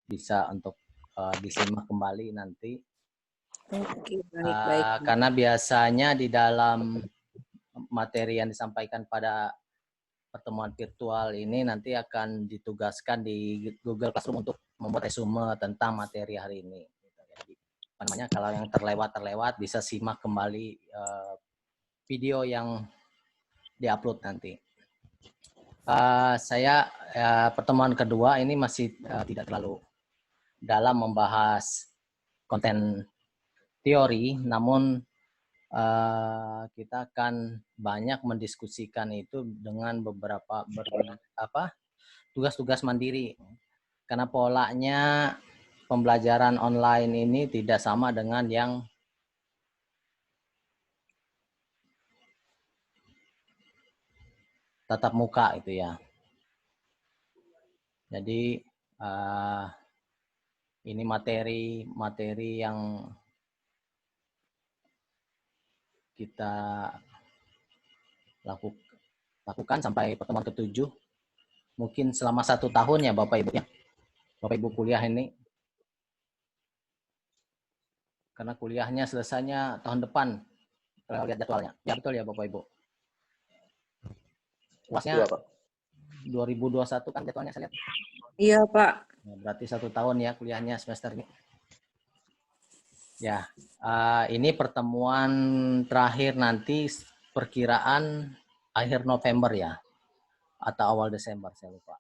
bisa untuk disimak kembali nanti. Oke, baik. Karena biasanya di dalam materi yang disampaikan pada pertemuan virtual ini nanti akan ditugaskan di Google Classroom untuk membuat resume tentang materi hari ini. Jadi, kalau yang terlewat bisa simak kembali video yang diupload nanti. Saya pertemuan kedua ini masih tidak terlalu dalam membahas konten teori, namun kita akan banyak mendiskusikan itu dengan beberapa tugas-tugas mandiri, karena polanya pembelajaran online ini tidak sama dengan yang tatap muka itu ya. Jadi ini materi yang kita lakukan sampai pertemuan ke-7, mungkin selama 1 tahun ya Bapak Ibu ya. Bapak Ibu kuliah ini, karena kuliahnya selesainya tahun depan kalau lihat jadwalnya. Ya betul ya Bapak Ibu. Luasnya 2021 kan jadwalnya saya lihat. Iya Pak. Nah, berarti 1 tahun ya kuliahnya semester ini. Ya, ini pertemuan terakhir nanti perkiraan akhir November ya, atau awal Desember, saya lupa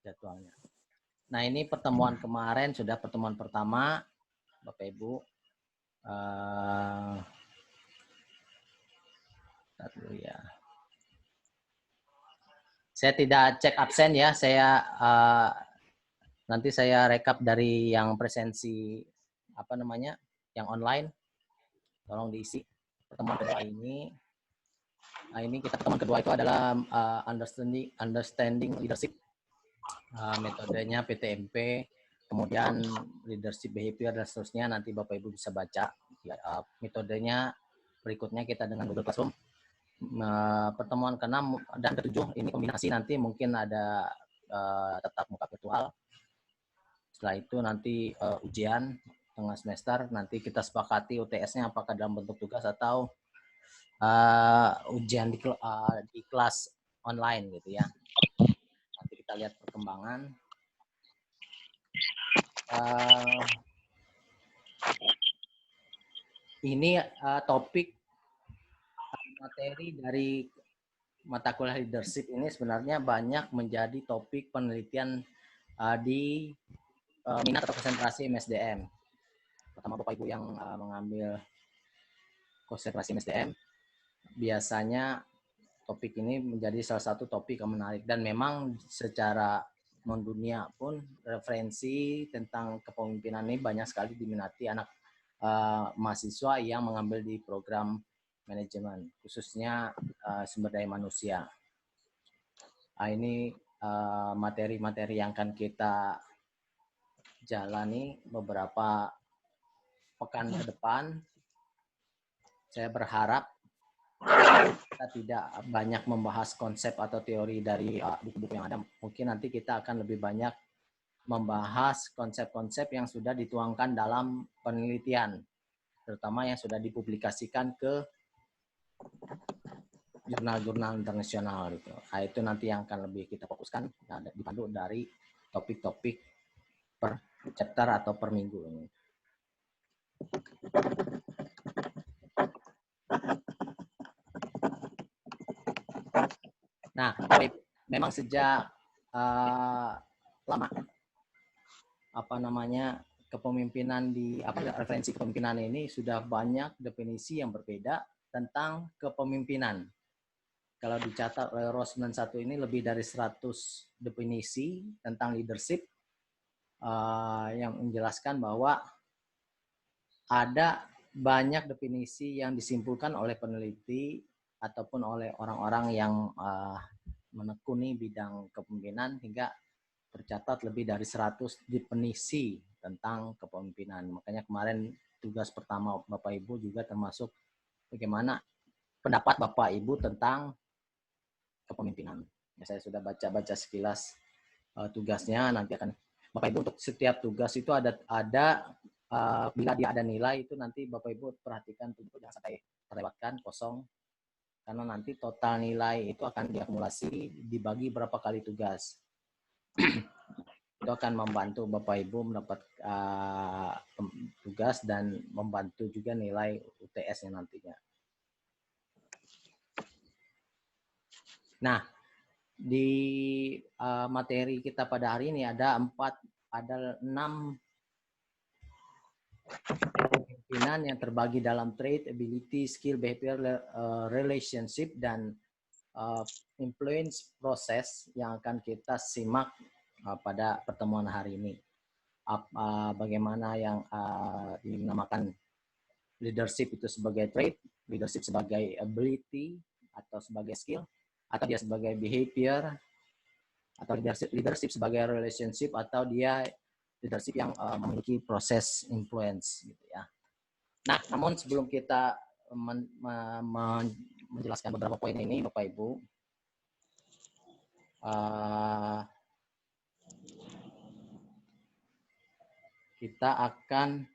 jadwalnya. Nah, ini pertemuan kemarin sudah pertemuan pertama, Bapak Ibu. Dulu ya. Saya tidak cek absen ya, nanti saya rekap dari yang presensi yang online. Tolong diisi pertemuan kedua ini. Nah, ini pertemuan kedua itu adalah understanding leadership. Metodenya PTMP, kemudian leadership behavior dan seterusnya, nanti Bapak Ibu bisa baca. Metodenya berikutnya kita dengan Google Classroom. Pertemuan ke-6 dan ke-7 ini kombinasi, nanti mungkin ada tatap muka virtual. Setelah itu nanti ujian tengah semester, nanti kita sepakati UTS-nya apakah dalam bentuk tugas atau ujian di kelas online gitu ya. Nanti kita lihat perkembangan. Ini topik materi dari mata kuliah leadership ini sebenarnya banyak menjadi topik penelitian di minat atau konsentrasi MSDM. Pertama Bapak Ibu yang mengambil konsentrasi MSDM, biasanya topik ini menjadi salah satu topik yang menarik, dan memang secara mendunia pun referensi tentang kepemimpinan ini banyak sekali diminati anak mahasiswa yang mengambil di program manajemen, khususnya sumber daya manusia. Ini materi-materi yang akan kita jalani beberapa pekan ke depan. Saya berharap kita tidak banyak membahas konsep atau teori dari buku-buku yang ada. Mungkin nanti kita akan lebih banyak membahas konsep-konsep yang sudah dituangkan dalam penelitian, terutama yang sudah dipublikasikan ke jurnal-jurnal internasional gitu. Nah, itu nanti yang akan lebih kita fokuskan, dipandu dari topik-topik per chapter atau per minggu ini. Nah, memang sejak lama kepemimpinan referensi kepemimpinan ini sudah banyak definisi yang berbeda tentang kepemimpinan. Kalau dicatat oleh ROS 91 ini lebih dari 100 definisi tentang leadership yang menjelaskan bahwa ada banyak definisi yang disimpulkan oleh peneliti ataupun oleh orang-orang yang menekuni bidang kepemimpinan, hingga tercatat lebih dari 100 definisi tentang kepemimpinan. Makanya kemarin tugas pertama Bapak Ibu juga termasuk bagaimana pendapat Bapak Ibu tentang kepemimpinan. Ya, saya sudah baca-baca sekilas tugasnya, nanti akan Bapak Ibu untuk setiap tugas itu ada bila dia ada nilai itu nanti Bapak Ibu perhatikan jangan sampai terlewatkan kosong, karena nanti total nilai itu akan diakumulasi dibagi berapa kali tugas. Itu akan membantu Bapak Ibu mendapat tugas dan membantu juga nilai UTS-nya nantinya. Nah, di materi kita pada hari ini ada 6 pimpinan yang terbagi dalam trait, ability, skill, behavior, relationship, dan influence proses yang akan kita simak pada pertemuan hari ini. Bagaimana yang dinamakan leadership itu sebagai trait, leadership sebagai ability atau sebagai skill, atau dia sebagai behavior, atau leadership sebagai relationship, atau dia leadership yang memiliki proses influence gitu ya. Nah, namun sebelum kita menjelaskan beberapa poin ini, Bapak Ibu, kita akan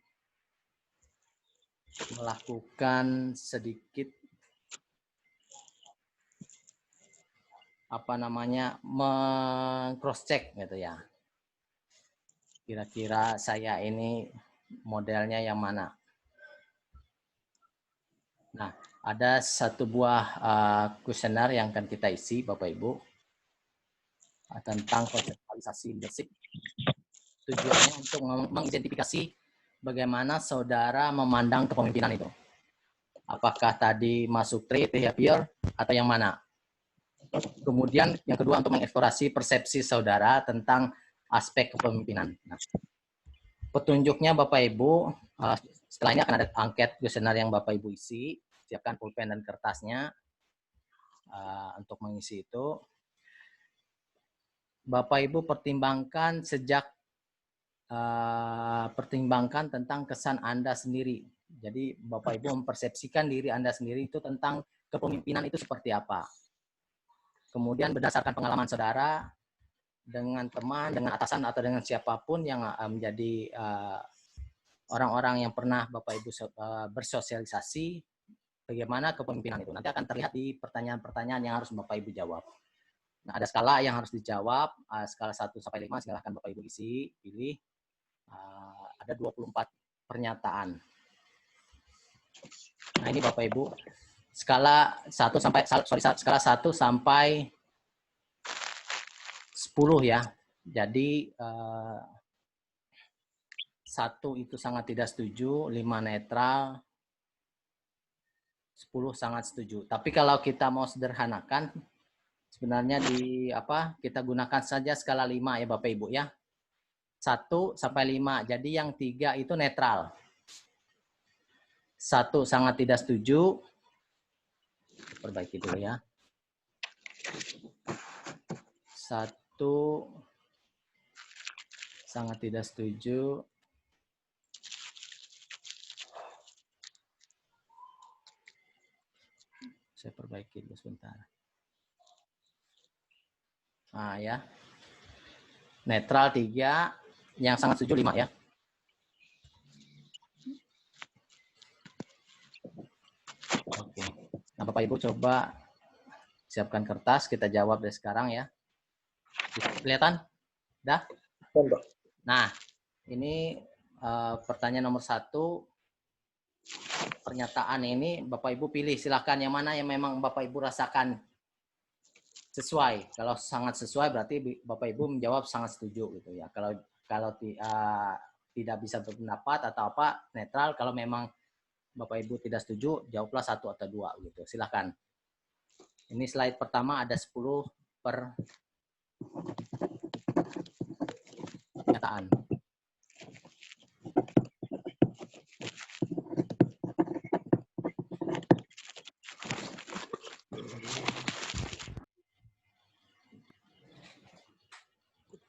melakukan sedikit cross check gitu ya. Kira-kira saya ini modelnya yang mana? Nah, ada satu buah kuesioner yang akan kita isi, Bapak Ibu, tentang konseptualisasi leadership. Tujuannya untuk mengidentifikasi bagaimana saudara memandang kepemimpinan itu. Apakah tadi masuk trait, behavior, atau yang mana? Kemudian yang kedua untuk mengeksplorasi persepsi saudara tentang aspek kepemimpinan. Nah, petunjuknya Bapak Ibu, setelah ini akan ada angket kuesioner yang Bapak Ibu isi, siapkan pulpen dan kertasnya untuk mengisi itu. Bapak Ibu pertimbangkan pertimbangkan tentang kesan Anda sendiri. Jadi Bapak Ibu mempersepsikan diri Anda sendiri itu tentang kepemimpinan itu seperti apa. Kemudian berdasarkan pengalaman saudara dengan teman, dengan atasan, atau dengan siapapun yang menjadi orang-orang yang pernah Bapak Ibu bersosialisasi, bagaimana kepemimpinan itu. Nanti akan terlihat di pertanyaan-pertanyaan yang harus Bapak Ibu jawab. Nah, ada skala yang harus dijawab, skala 1 sampai 5, silahkan Bapak Ibu isi, pilih. Ada 24 pernyataan. Nah, ini Bapak Ibu, skala 1 sampai 10 ya. Jadi 1 itu sangat tidak setuju, 5 netral, 10 sangat setuju. Tapi kalau kita mau sederhanakan, sebenarnya kita gunakan saja skala 5 ya Bapak Ibu ya. 1 sampai 5. Jadi yang 3 itu netral. 1 sangat tidak setuju. Perbaiki dulu ya. 1 sangat tidak setuju. Saya perbaiki dulu sebentar. Nah ya. Netral 3, yang sangat setuju 5 ya. Oke. Nah, Bapak Ibu coba siapkan kertas, kita jawab dari sekarang ya. Kelihatan? Dah? Nah, ini pertanyaan nomor 1. Pernyataan ini Bapak Ibu pilih, silahkan yang mana yang memang Bapak Ibu rasakan sesuai. Kalau sangat sesuai berarti Bapak Ibu menjawab sangat setuju gitu ya. Kalau tidak bisa berpendapat atau apa, netral. Kalau memang Bapak Ibu tidak setuju, jawablah 1 atau 2 gitu. Silahkan. Ini slide pertama ada 10 pernyataan.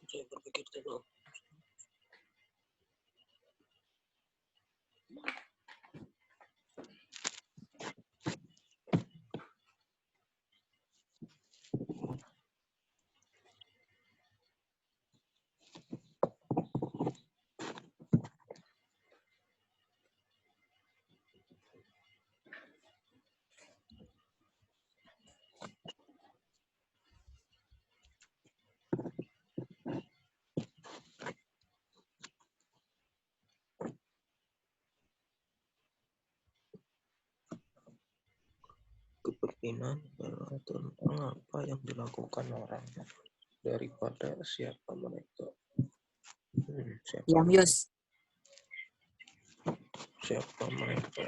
Saya berpikir dulu. kepemimpinan adalah tentang apa yang dilakukan orang daripada siapa mereka. Diam, Yus. Siapa mereka?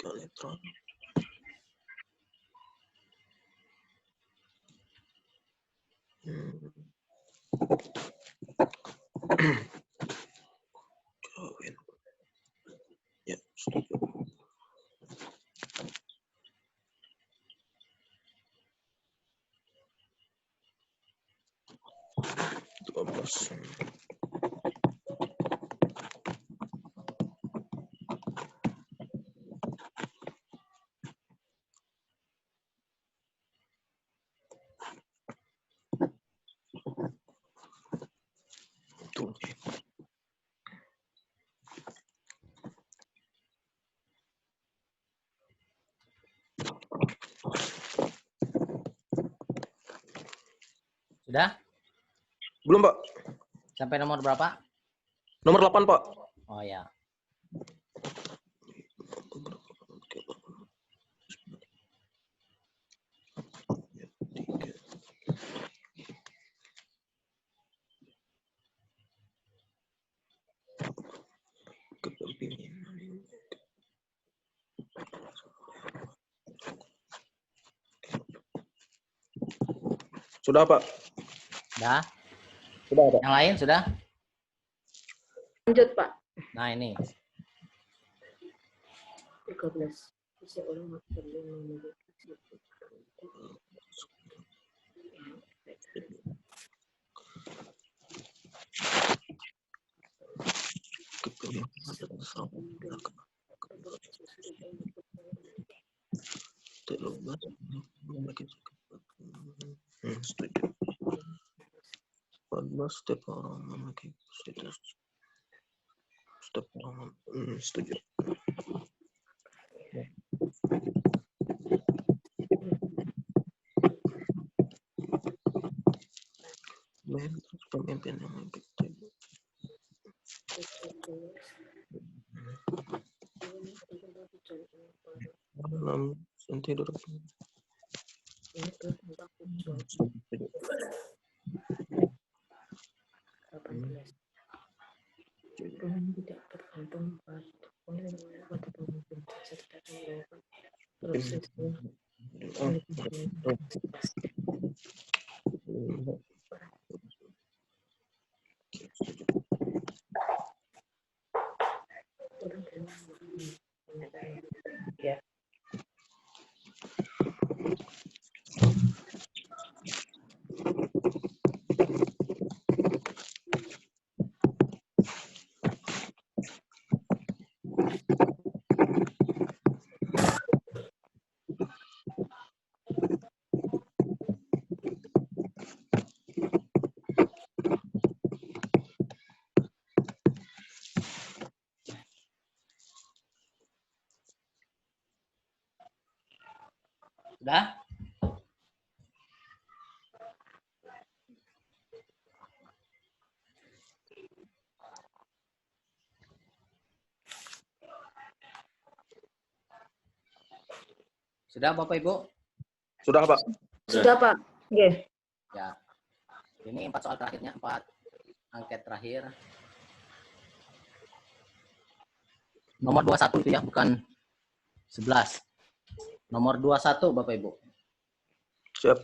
Elektron. Kawin. Ya, setuju. Dua belas. Sudah? Belum, Pak. Sampai nomor berapa? Nomor 8, Pak. Oh ya. Kepemimpinan. Sudah, Pak. Sudah? Sudah, Pak. Yang lain sudah? Lanjut, Pak. Nah, ini. 13. Usia orang perlu memiliki Setuju. 14 setiap orang memiliki situs. Setiap orang setuju. Pemimpin yang efektif. Dalam tidur. ini tentang tujuan 18. Tidak bergantung pada pemimpin saja, tidak proses ya. Sudah? Sudah, Bapak Ibu? Sudah, Pak. Sudah, Pak. Oke. Ya. Ini 4 soal terakhirnya, 4 angket terakhir. Nomor 21 itu ya, bukan 11. Nomor 21, Bapak Ibu. Siap.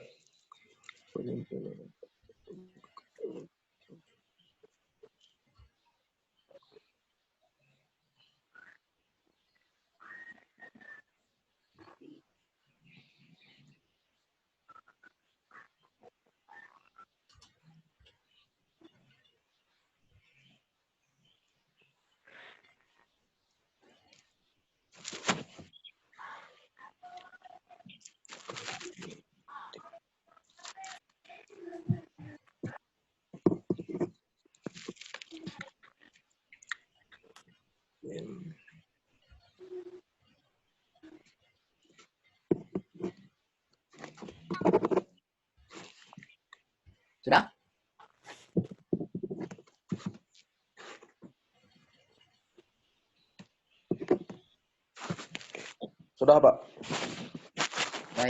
Sudah, Pak.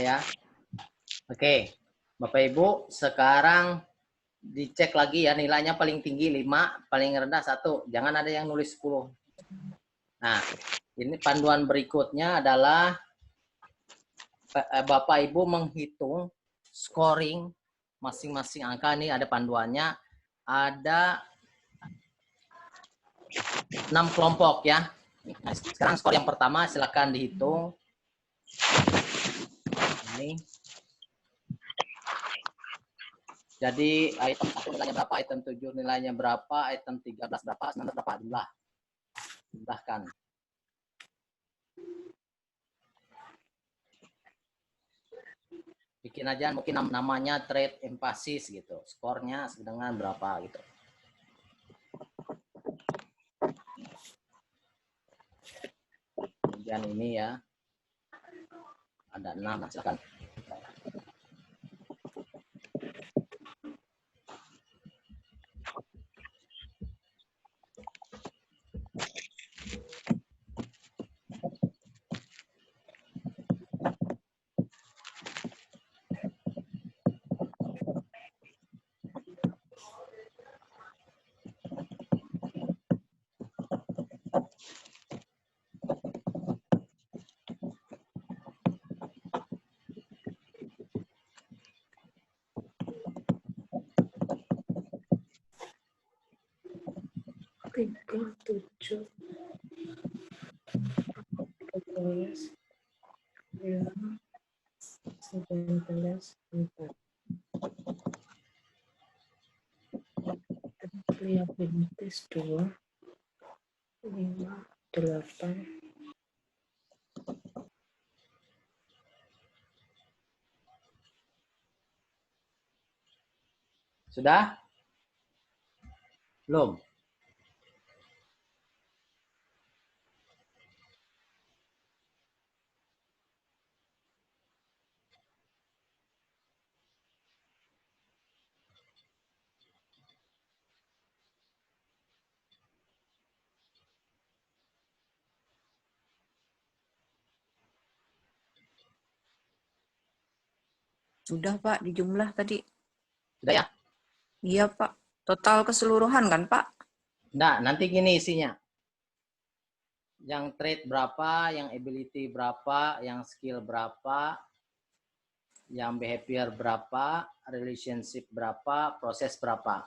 Ya. Oke, Bapak Ibu, sekarang dicek lagi ya, nilainya paling tinggi 5, paling rendah 1. Jangan ada yang nulis 10. Nah, ini panduan berikutnya adalah Bapak Ibu menghitung scoring masing-masing angka. Ini ada panduannya. Ada 6 kelompok ya. Nah, sekarang skor yang pertama silakan dihitung. Ini. Jadi item 1 nilainya berapa, item 7 nilainya berapa, item 13 berapa, 19 berapa, jumlah. Jumlahkan. Bikin aja mungkin namanya trade emphasis gitu. Skornya dengan berapa gitu. Kemudian ini ya. Ada 6, nah silakan. Tiga, 7, 14, 19, 4. Liabilities 2, 5, 8. Sudah? Belum? Sudah, Pak, dijumlah tadi. Sudah ya? Iya, Pak. Total keseluruhan kan, Pak? Nah, nanti gini isinya. Yang trade berapa, yang ability berapa, yang skill berapa, yang behavior berapa, relationship berapa, proses berapa.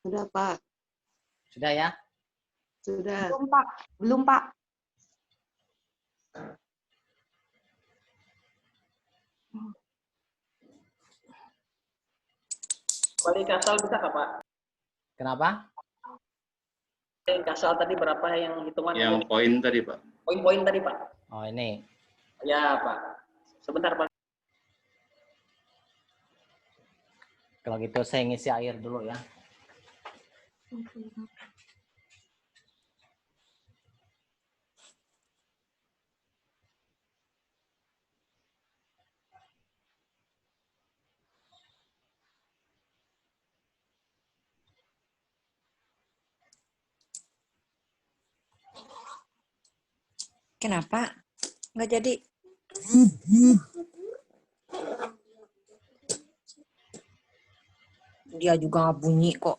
Sudah, Pak. Sudah ya? Sudah. Belum, Pak. Belum, Pak. Paling kasal bisa nggak, Pak? Kenapa? Paling kasal tadi berapa yang hitungan? Yang poin tadi, Pak. Poin-poin tadi, Pak. Oh, ini. Ya, Pak. Sebentar, Pak. Kalau gitu saya ngisi air dulu ya. Kenapa? Nggak jadi. Dia juga nggak bunyi kok.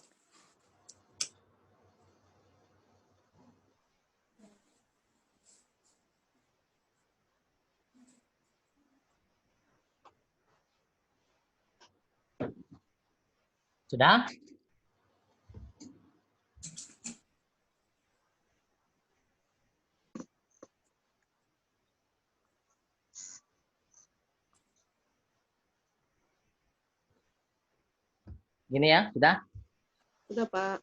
Sudah? Gini ya, sudah? Sudah, Pak.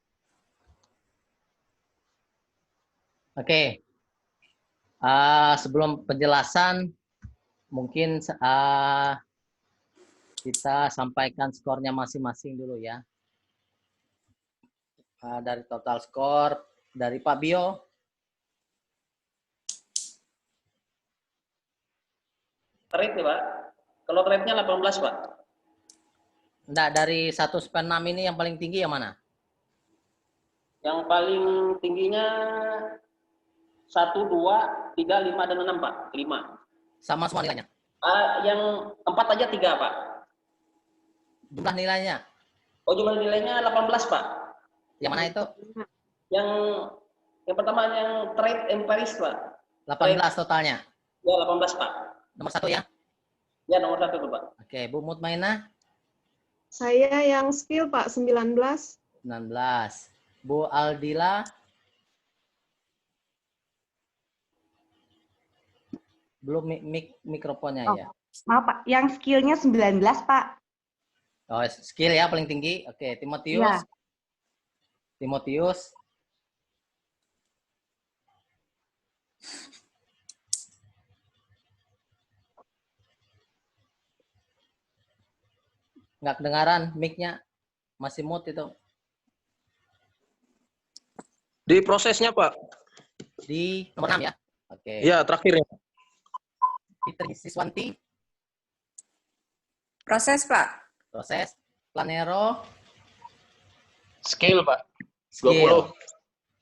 Oke. Sebelum penjelasan, mungkin kita sampaikan skornya masing-masing dulu ya. Dari total skor, dari Pak Bio. Trade nih, Pak. Kalau trade-nya 18, Pak. Enggak, dari 1 sampai 6 ini yang paling tinggi yang mana? Yang paling tingginya 1, 2, 3, 5, dan 6, Pak. 5. Sama semua nilainya. Yang 4 aja 3, Pak. Jumlah nilainya. Oh, jumlah nilainya 18, Pak. Yang mana itu? Yang pertama yang trade empiris, Pak. 18 totalnya. Ya, 18, Pak. Nomor 1 ya? Ya, nomor 1 tuh, Pak. Oke, Bu Mutmainah? Saya yang skill, Pak, 19. 19. Bu Aldila? Belum mikrofonnya ya? Maaf Pak, yang skillnya 19 Pak. Oh, skill ya paling tinggi. Oke, Timotius. Ya. Timotius. Nggak kedengaran mic-nya. Masih mute itu. Di prosesnya, Pak. Di nomor 6 ya? Oke. Iya, terakhir ya. Fitri Siswanti. Proses, Pak. Proses. Planero. Skill, Pak. Skill.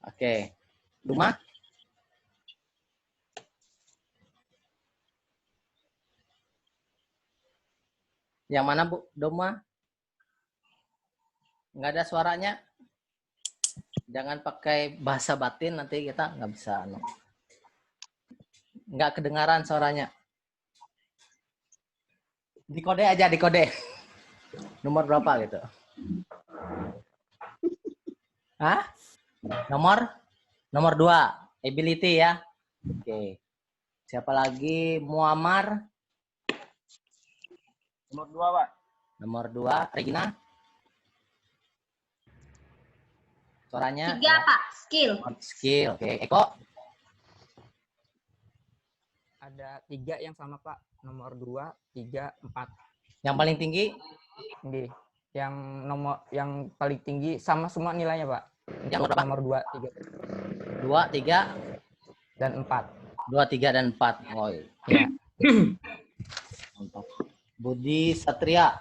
Oke. Duma. Yang mana, Bu? Duma? Nggak ada suaranya. Jangan pakai bahasa batin, nanti kita nggak bisa. Nggak kedengaran suaranya. Dikode aja, dikode. Nomor berapa gitu? Hah? Nomor 2. Ability ya. Oke. Siapa lagi? Muammar. Nomor 2, Pak. Nomor 2. Regina. Suaranya? 3, Pak. Skill. Skill. Oke. Eko. Ada 3 yang sama, Pak. Nomor 2, 3, 4. Yang paling tinggi? Nggih. Yang paling tinggi sama semua nilainya, Pak. Yang berapa? Nomor 2, 3. 2, 3, dan 4. 2, 3, dan 4. Oh, iya. Ya. Budi Satria.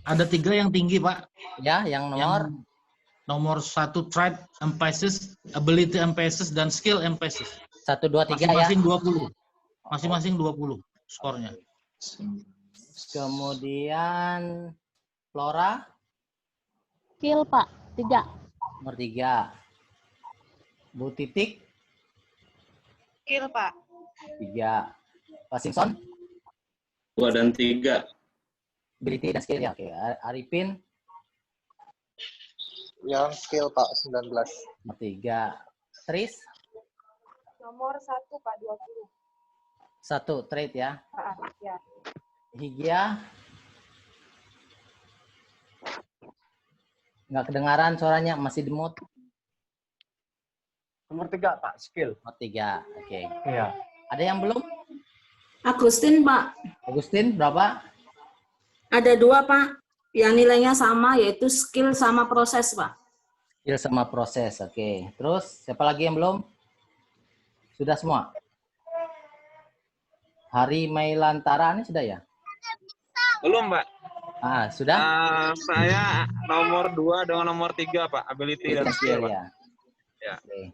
Ada 3 yang tinggi, Pak. Ya, yang nomor? Nomor 1 trade emphasis, ability emphasis, dan skill emphasis. 1, 2, 3 masing-masing ya? 20. Masing-masing 20 skornya. Kemudian Flora? Skill, Pak. 3. Nomor 3. Bu Titik? Skill, Pak. 3. Pak Simpson? 2 dan 3. Ability dan skill ya. Oke. Arifin? Yang skill, Pak, 19. Nomor 3. Tris? Nomor 1, Pak, 20. 1 trade ya. Ya. Higya? Nggak kedengaran suaranya, masih demut. Nomor 3, Pak. Skill. Nomor 3. Oke. Iya. Ada yang belum? Agustin, Pak. Agustin, berapa? Ada 2, Pak. Yang nilainya sama, yaitu skill sama proses, Pak. Skill sama proses. Oke. Terus, siapa lagi yang belum? Sudah semua? Hari Mailantara ini sudah ya? Belum, Pak. Ah, sudah? Saya nomor 2 dengan nomor 3, Pak. Ability dan skill, Pak. ya. Ya. Oke.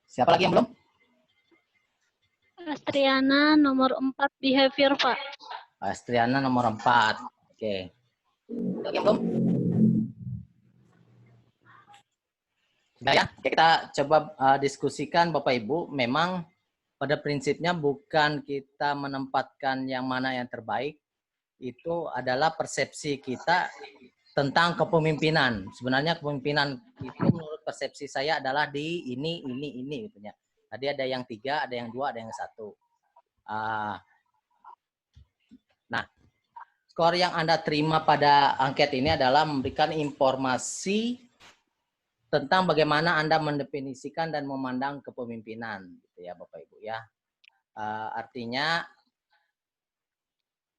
Siapa lagi yang belum? Astriana nomor 4 behavior, Pak. Astriana nomor 4. Oke. Lagi yang belum? Sudah ya? Oke, kita coba diskusikan Bapak Ibu. Memang pada prinsipnya bukan kita menempatkan yang mana yang terbaik. Itu adalah persepsi kita tentang kepemimpinan. Sebenarnya kepemimpinan itu menurut persepsi saya adalah di ini gitu ya. Tadi ada yang 3, ada yang 2, ada yang 1. Nah, skor yang Anda terima pada angket ini adalah memberikan informasi tentang bagaimana Anda mendefinisikan dan memandang kepemimpinan, gitu ya Bapak Ibu ya. Artinya,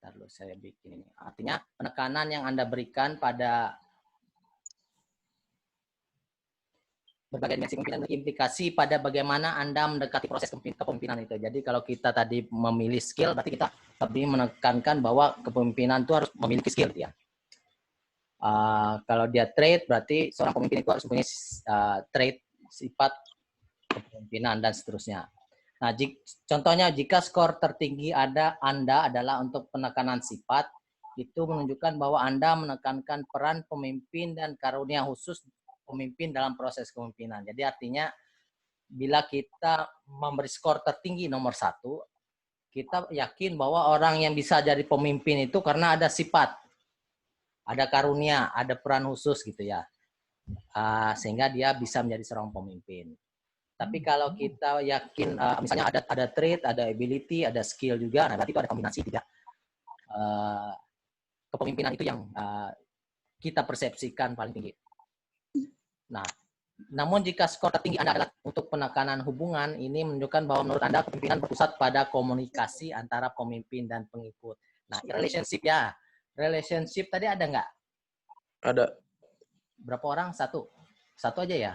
lalu saya bikin ini. Artinya penekanan yang Anda berikan pada berbagai dimensi kepemimpinan implikasi pada bagaimana Anda mendekati proses kepemimpinan itu. Jadi kalau kita tadi memilih skill, berarti kita lebih menekankan bahwa kepemimpinan itu harus memiliki skill ya. Kalau dia trait, berarti seorang pemimpin itu harus mempunyai trait, sifat kepemimpinan, dan seterusnya. Nah, contohnya jika skor tertinggi Anda adalah untuk penekanan sifat, itu menunjukkan bahwa Anda menekankan peran pemimpin dan karunia khusus pemimpin dalam proses kepemimpinan. Jadi artinya, bila kita memberi skor tertinggi nomor 1, kita yakin bahwa orang yang bisa jadi pemimpin itu karena ada sifat, ada karunia, ada peran khusus gitu ya. Sehingga dia bisa menjadi seorang pemimpin. Tapi kalau kita yakin, misalnya ada trait, ada ability, ada skill juga, nah berarti itu ada kombinasi tiga kepemimpinan itu yang kita persepsikan paling tinggi. Nah, namun jika skor tertinggi Anda adalah untuk penekanan hubungan, ini menunjukkan bahwa menurut Anda kepemimpinan berpusat pada komunikasi antara pemimpin dan pengikut. Nah, relationship ya. Relationship tadi ada nggak? Ada. Berapa orang? Satu aja ya?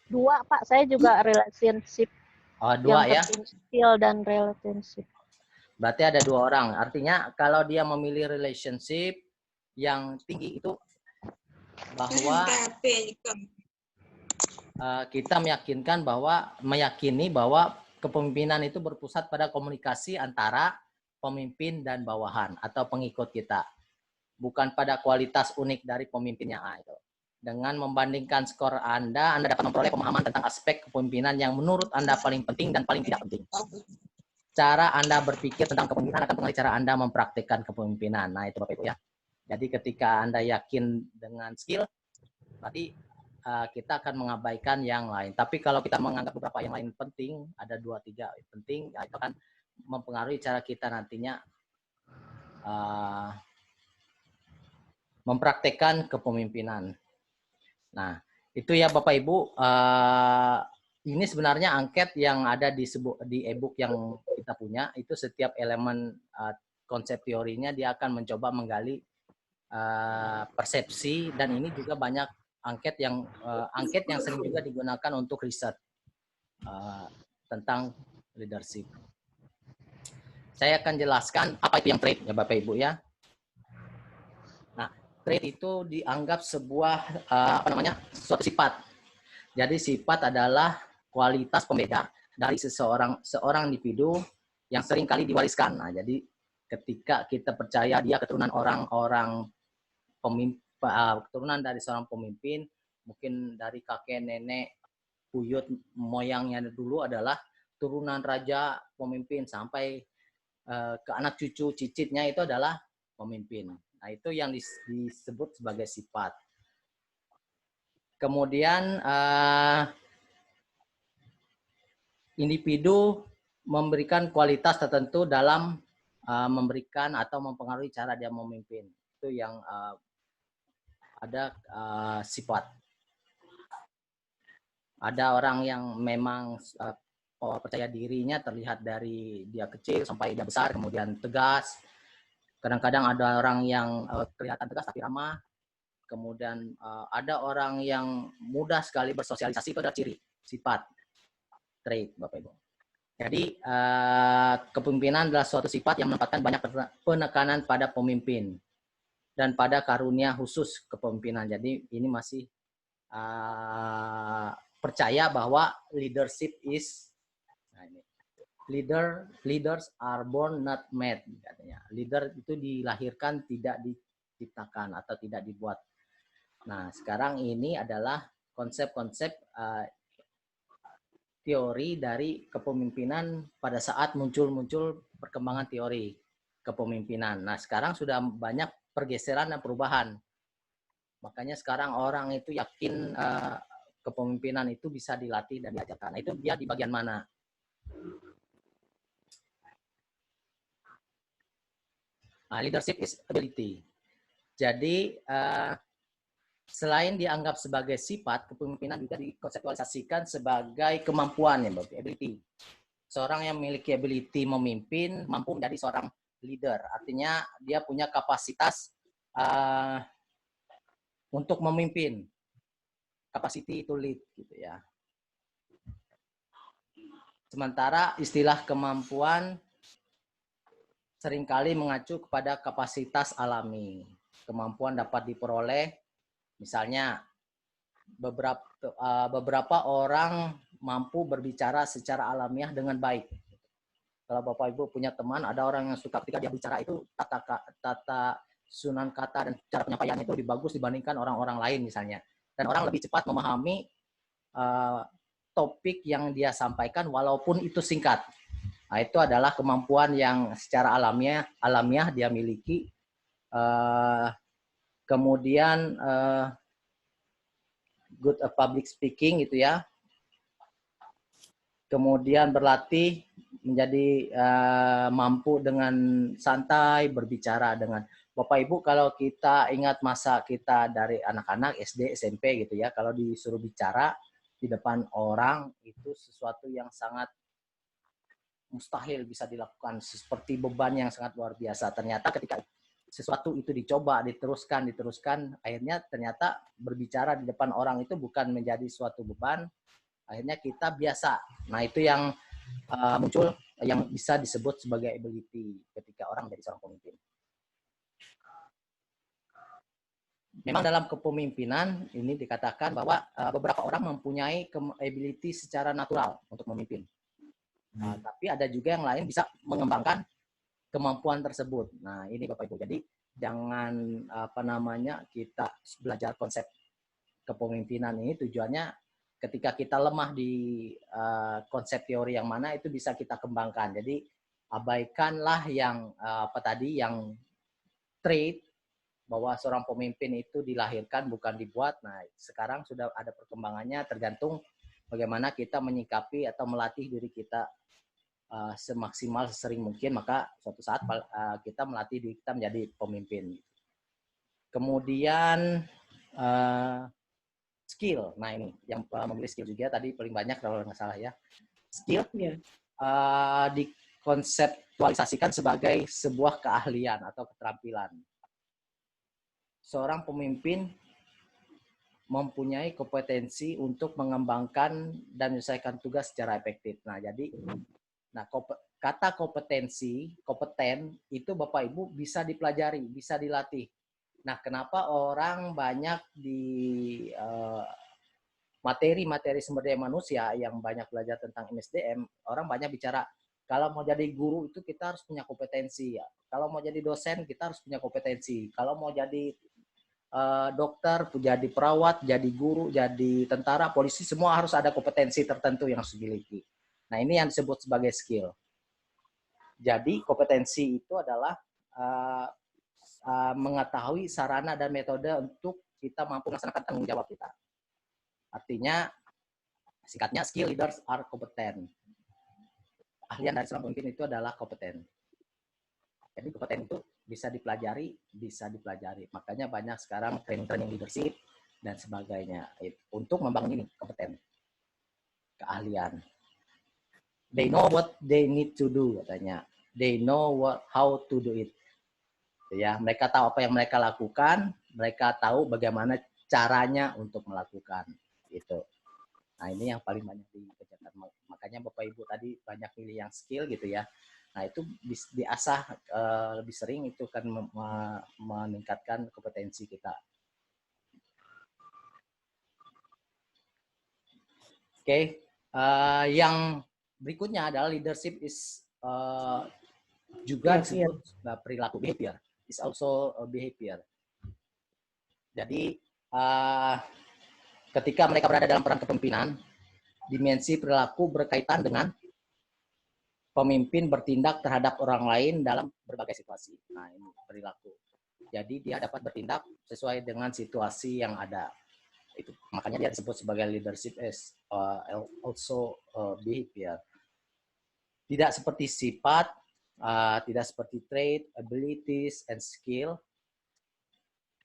2, Pak. Saya juga relationship. Oh, 2 ya? Skill dan relationship. Berarti ada 2 orang. Artinya kalau dia memilih relationship yang tinggi itu bahwa kita meyakini bahwa kepemimpinan itu berpusat pada komunikasi antara pemimpin dan bawahan atau pengikut kita. Bukan pada kualitas unik dari pemimpinnya. Itu. Dengan membandingkan skor Anda dapat memperoleh pemahaman tentang aspek kepemimpinan yang menurut Anda paling penting dan paling tidak penting. Cara Anda berpikir tentang kepemimpinan akan mengenai cara Anda mempraktikkan kepemimpinan. Nah, itu Bapak Ibu ya. Jadi ketika Anda yakin dengan skill, berarti kita akan mengabaikan yang lain. Tapi kalau kita menganggap beberapa yang lain penting, ada 2-3 penting, ya itu akan mempengaruhi cara kita nantinya mempraktekkan kepemimpinan. Nah, itu ya Bapak Ibu, ini sebenarnya angket yang ada di e-book yang kita punya, itu setiap elemen konsep teorinya dia akan mencoba menggali persepsi, dan ini juga banyak angket yang sering juga digunakan untuk riset tentang leadership. Saya akan jelaskan apa itu yang trait ya Bapak Ibu ya. Nah, trait itu dianggap sebuah suatu sifat. Jadi sifat adalah kualitas pembeda dari seorang individu yang sering kali diwariskan. Nah, jadi ketika kita percaya dia keturunan orang-orang keturunan dari seorang pemimpin, mungkin dari kakek nenek buyut moyangnya dulu adalah turunan raja pemimpin sampai ke anak cucu cicitnya itu adalah pemimpin. Nah, itu yang disebut sebagai sifat. Kemudian individu memberikan kualitas tertentu dalam memberikan atau mempengaruhi cara dia memimpin. Itu yang ada sifat. Ada orang yang memang percaya dirinya terlihat dari dia kecil sampai dia besar, kemudian tegas. Kadang-kadang ada orang yang kelihatan tegas tapi ramah. Kemudian ada orang yang mudah sekali bersosialisasi, itu adalah ciri, sifat, trait, Bapak Ibu. Jadi kepemimpinan adalah suatu sifat yang menempatkan banyak penekanan pada pemimpin dan pada karunia khusus kepemimpinan. Jadi ini masih percaya bahwa leadership is leaders are born not made, katanya. Leader itu dilahirkan, tidak diciptakan atau tidak dibuat. Nah, sekarang ini adalah konsep-konsep teori dari kepemimpinan pada saat muncul perkembangan teori kepemimpinan. Nah, sekarang sudah banyak pergeseran dan perubahan. Makanya sekarang orang itu yakin kepemimpinan itu bisa dilatih dan diajarkan. Nah, itu dia di bagian mana? Nah, leadership is ability. Jadi, selain dianggap sebagai sifat, kepemimpinan juga dikonseptualisasikan sebagai kemampuan, ya, ability. Seorang yang memiliki ability memimpin mampu menjadi seorang leader. Artinya dia punya kapasitas untuk memimpin. Capacity to lead, gitu ya. Sementara istilah kemampuan seringkali mengacu kepada kapasitas alami. kemampuan dapat diperoleh, misalnya beberapa orang mampu berbicara secara alamiah dengan baik. Kalau Bapak Ibu punya teman, ada orang yang suka ketika dia bicara itu tata susunan kata dan cara penyampaiannya itu lebih bagus dibandingkan orang-orang lain misalnya. Dan orang lebih cepat memahami topik yang dia sampaikan walaupun itu singkat. Nah, itu adalah kemampuan yang secara alamiah dia miliki. Kemudian good public speaking gitu ya. Kemudian berlatih menjadi mampu dengan santai berbicara dengan Bapak Ibu. Kalau kita ingat masa kita dari anak-anak SD, SMP gitu ya, kalau disuruh bicara di depan orang itu sesuatu yang sangat mustahil bisa dilakukan, seperti beban yang sangat luar biasa. Ternyata ketika sesuatu itu dicoba, diteruskan, akhirnya ternyata berbicara di depan orang itu bukan menjadi suatu beban, akhirnya kita biasa. Nah, itu yang muncul yang bisa disebut sebagai ability ketika orang menjadi seorang pemimpin. Memang dalam kepemimpinan ini dikatakan bahwa beberapa orang mempunyai ability secara natural untuk memimpin. Tapi ada juga yang lain bisa mengembangkan kemampuan tersebut. Nah, ini Bapak Ibu. Jadi jangan kita belajar konsep kepemimpinan ini tujuannya ketika kita lemah di konsep teori yang mana itu bisa kita kembangkan. Jadi abaikanlah yang yang trait bahwa seorang pemimpin itu dilahirkan bukan dibuat. Nah, sekarang sudah ada perkembangannya tergantung bagaimana kita menyikapi atau melatih diri kita semaksimal sesering mungkin, maka suatu saat kita melatih diri kita menjadi pemimpin. Kemudian skill. Nah, ini yang memilih skill juga tadi paling banyak kalau nggak salah ya. Skill dikonseptualisasikan sebagai sebuah keahlian atau keterampilan. Seorang pemimpin mempunyai kompetensi untuk mengembangkan dan menyelesaikan tugas secara efektif. Nah, jadi kata kompeten itu Bapak Ibu bisa dipelajari, bisa dilatih. Nah, kenapa orang banyak di materi sumber daya manusia yang banyak belajar tentang MSDM, orang banyak bicara kalau mau jadi guru itu kita harus punya kompetensi ya. Kalau mau jadi dosen kita harus punya kompetensi. Kalau mau jadi dokter, jadi perawat, jadi guru, jadi tentara, polisi, semua harus ada kompetensi tertentu yang harus dimiliki. Nah, ini yang disebut sebagai skill. Jadi kompetensi itu adalah mengetahui sarana dan metode untuk kita mampu melaksanakan tanggung jawab kita. Artinya, singkatnya skill leaders are competent. Ahlian dari seorang pemimpin itu adalah kompeten. Jadi kompeten itu bisa dipelajari. Makanya banyak sekarang training leadership dan sebagainya untuk membangun ini kompeten, keahlian. They know what they need to do katanya. They know how to do it. Ya, mereka tahu apa yang mereka lakukan, mereka tahu bagaimana caranya untuk melakukan itu. Nah, ini yang paling banyak dikerjakan. Makanya Bapak Ibu tadi banyak pilih yang skill gitu ya. Nah, itu diasah lebih sering, itu kan meningkatkan kompetensi kita. Oke, yang berikutnya adalah leadership is juga disebut perilaku, behavior. Is also a behavior. Jadi, ketika mereka berada dalam peran kepemimpinan, dimensi perilaku berkaitan dengan pemimpin bertindak terhadap orang lain dalam berbagai situasi. Nah, ini perilaku. Jadi dia dapat bertindak sesuai dengan situasi yang ada. Itu makanya dia disebut sebagai leadership as also behavior. Tidak seperti sifat, tidak seperti trait, abilities, and skill.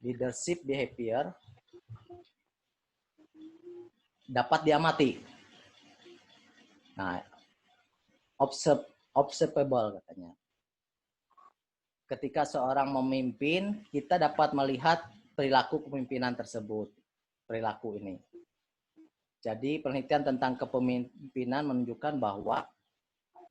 Leadership behavior dapat diamati. Nah, observable katanya. Ketika seorang memimpin, kita dapat melihat perilaku kepemimpinan tersebut. Perilaku ini. Jadi penelitian tentang kepemimpinan menunjukkan bahwa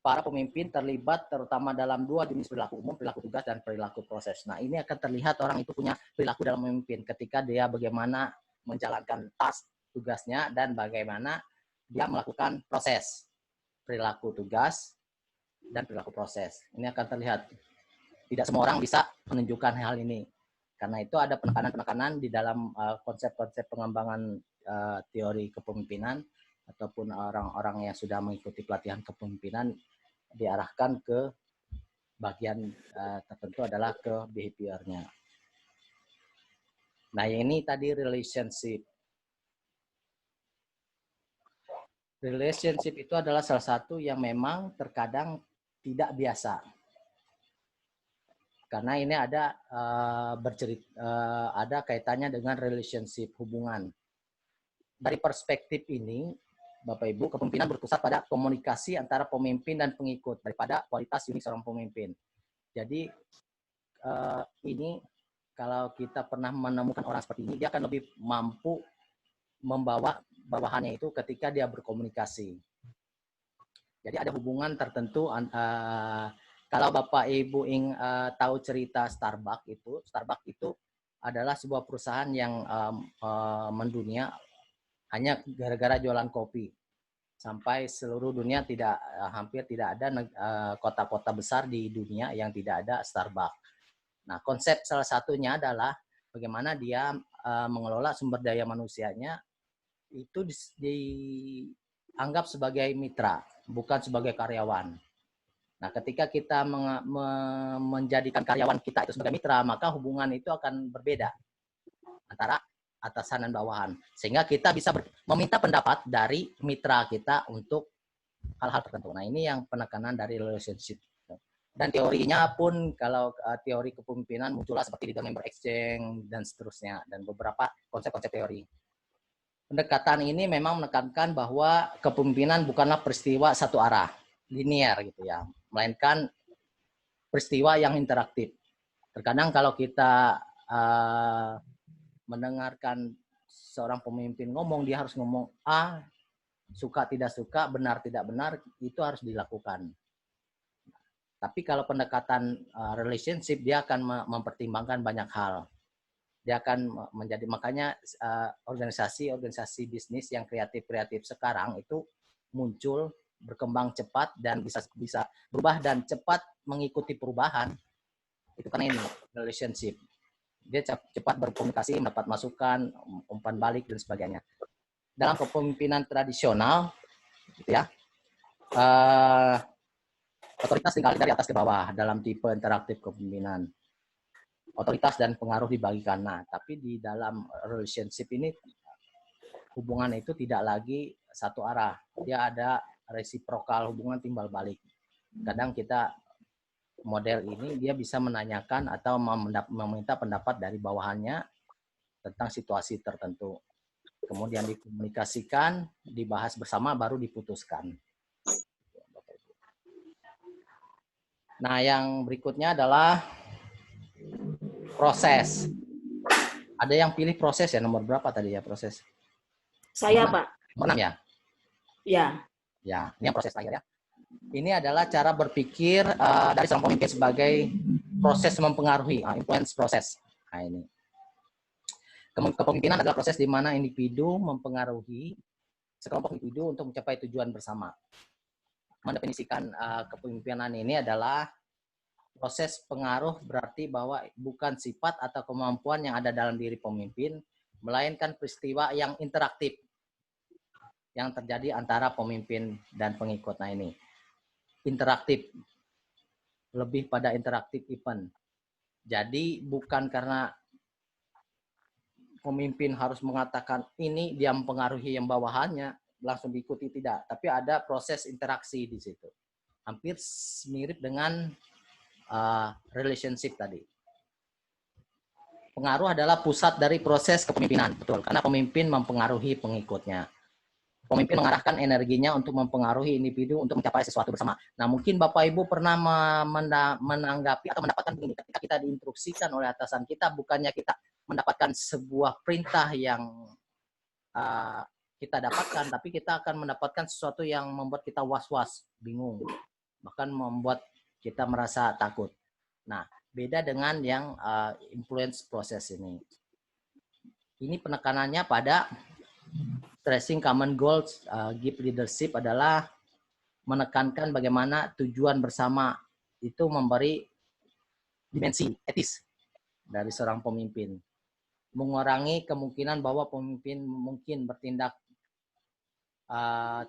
para pemimpin terlibat terutama dalam 2 jenis perilaku umum, perilaku tugas dan perilaku proses. Nah, ini akan terlihat orang itu punya perilaku dalam memimpin ketika dia bagaimana menjalankan tugasnya dan bagaimana dia melakukan proses perilaku tugas dan perilaku proses. Ini akan terlihat. Tidak semua orang bisa menunjukkan hal ini. Karena itu ada penekanan-penekanan di dalam konsep-konsep pengembangan teori kepemimpinan ataupun orang-orang yang sudah mengikuti pelatihan kepemimpinan diarahkan ke bagian tertentu adalah ke behavior-nya. Nah, ini tadi relationship. Relationship itu adalah salah satu yang memang terkadang tidak biasa. Karena ini ada ada kaitannya dengan relationship, hubungan. Dari perspektif ini, Bapak Ibu, kepemimpinan berpusat pada komunikasi antara pemimpin dan pengikut daripada kualitas unik seorang pemimpin. Jadi ini kalau kita pernah menemukan orang seperti ini, dia akan lebih mampu membawa bawahannya itu ketika dia berkomunikasi. Jadi ada hubungan tertentu. Kalau Bapak Ibu tahu cerita Starbucks itu adalah sebuah perusahaan yang mendunia hanya gara-gara jualan kopi. Sampai seluruh dunia hampir tidak ada kota-kota besar di dunia yang tidak ada Starbucks. Nah, konsep salah satunya adalah bagaimana dia mengelola sumber daya manusianya itu dianggap sebagai mitra, bukan sebagai karyawan. Nah, ketika kita menjadikan karyawan kita itu sebagai mitra, maka hubungan itu akan berbeda antara atasan dan bawahan. Sehingga kita bisa meminta pendapat dari mitra kita untuk hal-hal tertentu. Nah, ini yang penekanan dari relationship. Dan teorinya pun, kalau teori kepemimpinan muncullah seperti leader member exchange dan seterusnya, dan beberapa konsep-konsep teori. Pendekatan ini memang menekankan bahwa kepemimpinan bukanlah peristiwa satu arah, linear gitu ya, melainkan peristiwa yang interaktif. Terkadang kalau kita mendengarkan seorang pemimpin ngomong, dia harus ngomong A, suka tidak suka, benar tidak benar, itu harus dilakukan. Tapi kalau pendekatan relationship, dia akan mempertimbangkan banyak hal. Dia akan menjadi, makanya organisasi bisnis yang kreatif sekarang itu muncul, berkembang cepat dan bisa berubah dan cepat mengikuti perubahan. Itu karena ini relationship. Dia cepat berkomunikasi, mendapat masukan, umpan balik dan sebagainya. Dalam kepemimpinan tradisional, gitu ya, otoritas tinggal dari atas ke bawah dalam tipe interaktif kepemimpinan. Otoritas dan pengaruh dibagikan. Nah, tapi di dalam relationship ini hubungan itu tidak lagi satu arah. Dia ada resiprokal, hubungan timbal balik. Kadang kita model ini dia bisa menanyakan atau meminta pendapat dari bawahannya tentang situasi tertentu. Kemudian dikomunikasikan, dibahas bersama, baru diputuskan. Nah, yang berikutnya adalah proses. Ada yang pilih proses ya, nomor berapa tadi ya proses? Saya, Pak. Nomor 6 ya? Ya. Ya, ini yang proses terakhir ya. Ini adalah cara berpikir dari seorang pemimpin sebagai proses mempengaruhi, influence proses. Nah, ini. Kepemimpinan adalah proses di mana individu mempengaruhi sekelompok individu untuk mencapai tujuan bersama. Mendefinisikan kepemimpinan ini adalah proses pengaruh, berarti bahwa bukan sifat atau kemampuan yang ada dalam diri pemimpin, melainkan peristiwa yang interaktif yang terjadi antara pemimpin dan pengikut. Nah, ini interaktif, lebih pada interaktif event. Jadi bukan karena pemimpin harus mengatakan ini dia mempengaruhi yang bawahannya langsung diikuti, tidak, tapi ada proses interaksi di situ. Hampir mirip dengan relationship tadi. Pengaruh adalah pusat dari proses kepemimpinan, betul, karena pemimpin mempengaruhi pengikutnya. Pemimpin mengarahkan energinya untuk mempengaruhi individu untuk mencapai sesuatu bersama. Nah, mungkin Bapak Ibu pernah menanggapi atau mendapatkan begini, ketika kita diinstruksikan oleh atasan kita, bukannya kita mendapatkan sebuah perintah yang kita dapatkan, tapi kita akan mendapatkan sesuatu yang membuat kita was-was, bingung. bahkan membuat kita merasa takut. Nah, beda dengan yang influence proses ini. Ini penekanannya pada stressing common goals, give leadership adalah menekankan bagaimana tujuan bersama itu memberi dimensi etis dari seorang pemimpin. Mengurangi kemungkinan bahwa pemimpin mungkin bertindak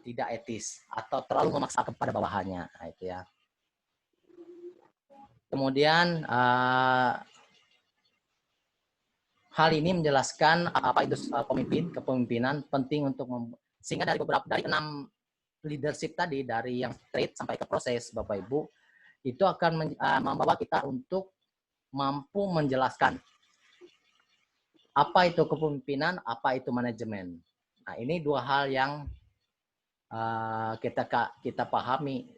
tidak etis atau terlalu memaksa kepada bawahannya. Nah, itu ya. Kemudian hal ini menjelaskan apa itu kepemimpinan penting untuk sehingga dari 6 leadership tadi, dari yang straight sampai ke proses, Bapak Ibu, itu akan membawa kita untuk mampu menjelaskan apa itu kepemimpinan, apa itu manajemen. Nah, ini dua hal yang kita pahami,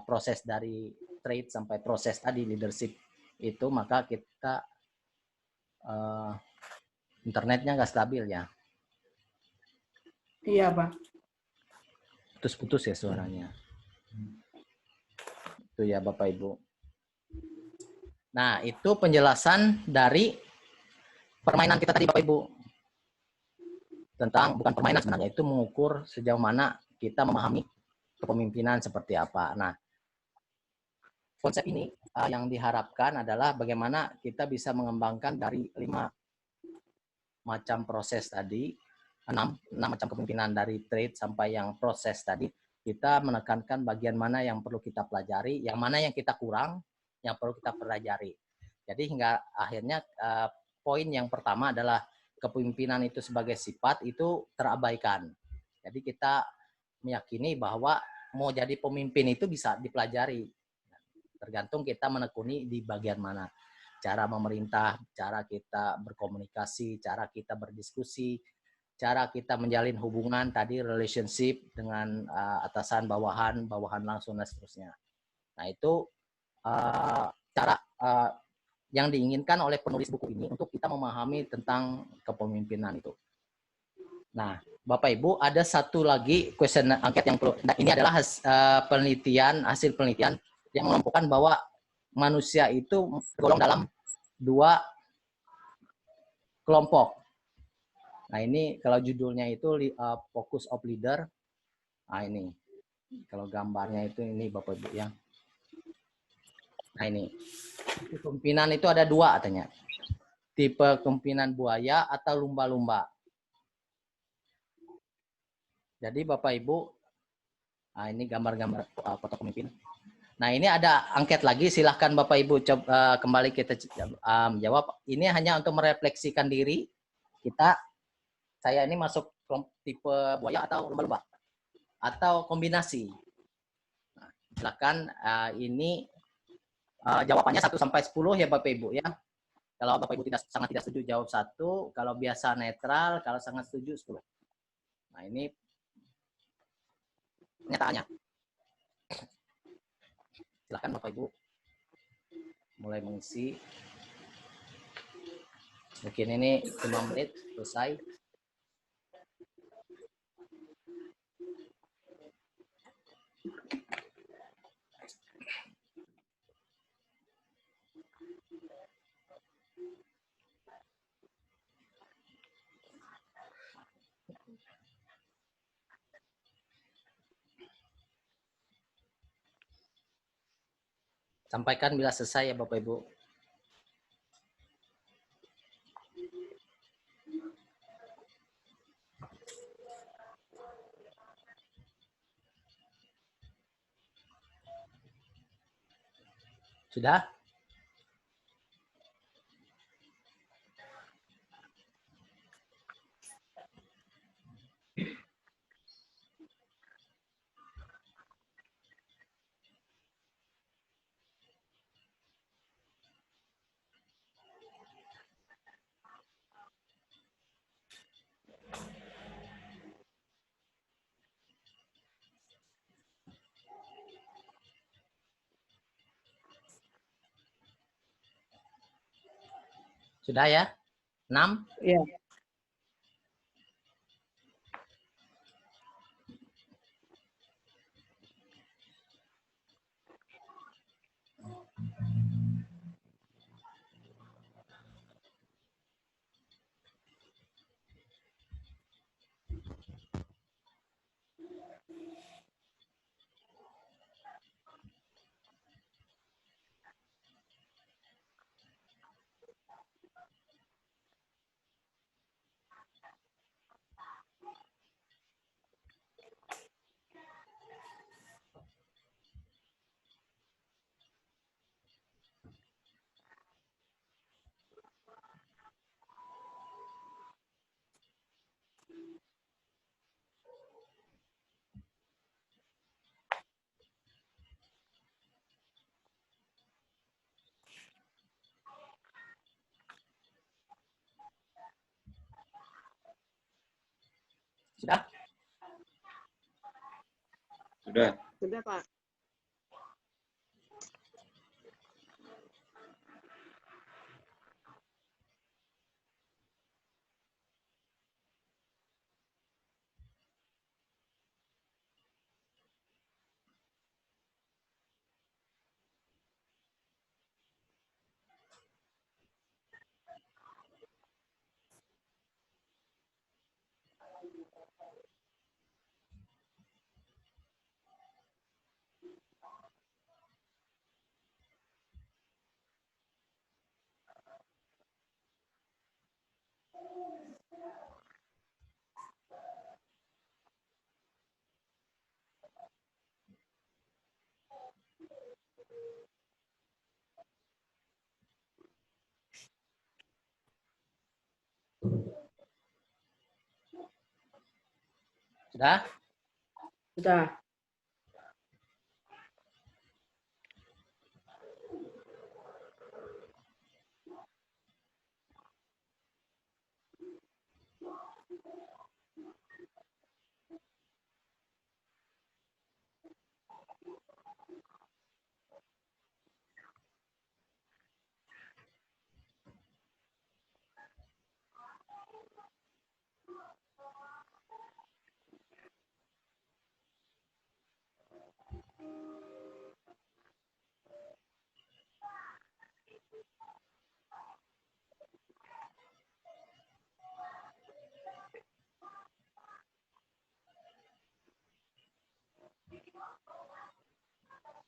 proses dari trade sampai proses tadi leadership itu, maka kita internetnya nggak stabil ya. Iya, Pak. Putus-putus ya suaranya. Itu ya Bapak Ibu. Nah, itu penjelasan dari permainan kita tadi Bapak Ibu. Tentang, bukan permainan sebenarnya, itu mengukur sejauh mana kita memahami kepemimpinan seperti apa. Nah, konsep ini yang diharapkan adalah bagaimana kita bisa mengembangkan dari 5 macam proses tadi, 6 macam kepemimpinan dari trade sampai yang proses tadi, kita menekankan bagian mana yang perlu kita pelajari, yang mana yang kita kurang, yang perlu kita pelajari. Jadi hingga akhirnya poin yang pertama adalah kepemimpinan itu sebagai sifat itu terabaikan. Jadi kita meyakini bahwa mau jadi pemimpin itu bisa dipelajari. Tergantung kita menekuni di bagian mana. Cara memerintah, cara kita berkomunikasi, cara kita berdiskusi, cara kita menjalin hubungan tadi, relationship dengan atasan, bawahan langsung dan seterusnya. Nah, itu cara yang diinginkan oleh penulis buku ini untuk kita memahami tentang kepemimpinan itu. Nah, Bapak Ibu, ada satu lagi question angket yang perlu. Nah, ini adalah hasil penelitian yang menunjukkan bahwa manusia itu tergolong dalam 2 kelompok. Nah, ini kalau judulnya itu Focus of Leader. Nah, ini. Kalau gambarnya itu ini Bapak Ibu ya. Nah, ini. Kepemimpinan itu ada 2 katanya. Tipe kepemimpinan buaya atau lumba-lumba. Jadi Bapak Ibu, nah ini gambar-gambar foto pemimpin. Nah, ini ada angket lagi, silahkan Bapak Ibu coba kembali kita jawab. Ini hanya untuk merefleksikan diri kita. Saya ini masuk tipe buaya atau lumba-lumba atau kombinasi. Nah, silahkan ini jawabannya 1 sampai 10 ya Bapak Ibu ya. Kalau Bapak Ibu sangat tidak setuju jawab 1, kalau biasa netral, kalau sangat setuju 10. Nah, ini kenyataannya. Silahkan Bapak Ibu mulai mengisi. Mungkin ini 5 menit selesai. Sampaikan bila selesai ya Bapak Ibu. Sudah? Sudah ya? 6? Iya. Sudah? Sudah. Sudah, Pak. Sudah? Sudah.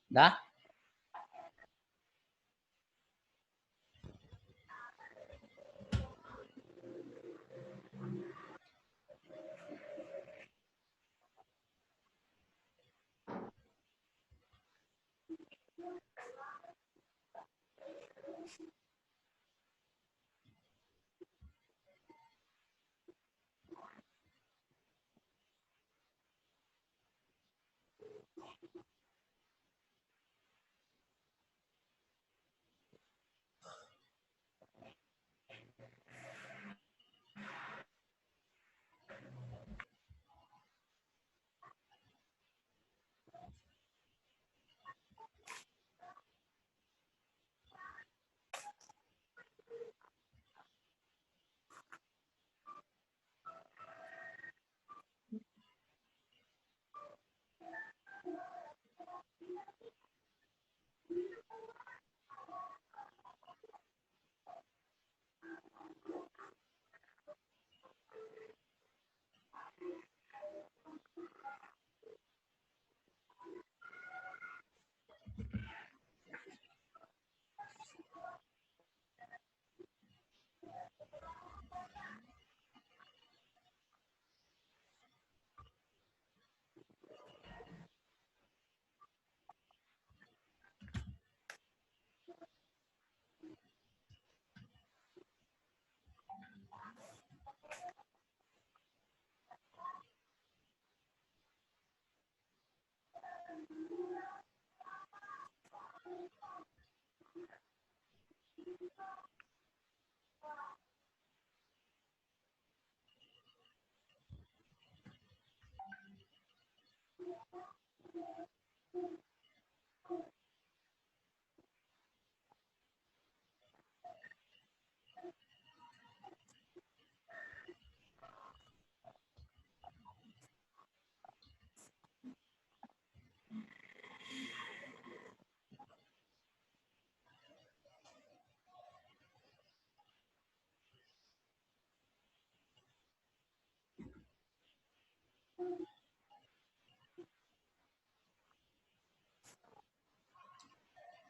Dah?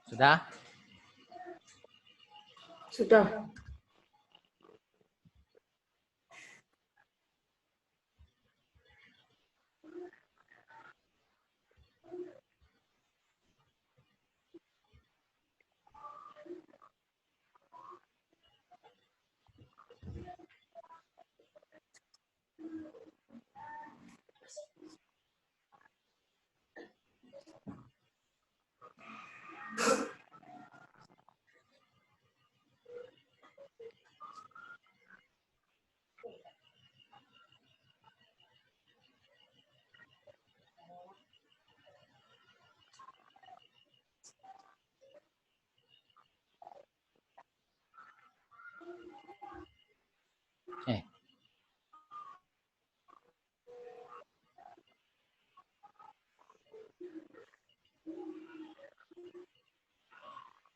Sudah? Sudah.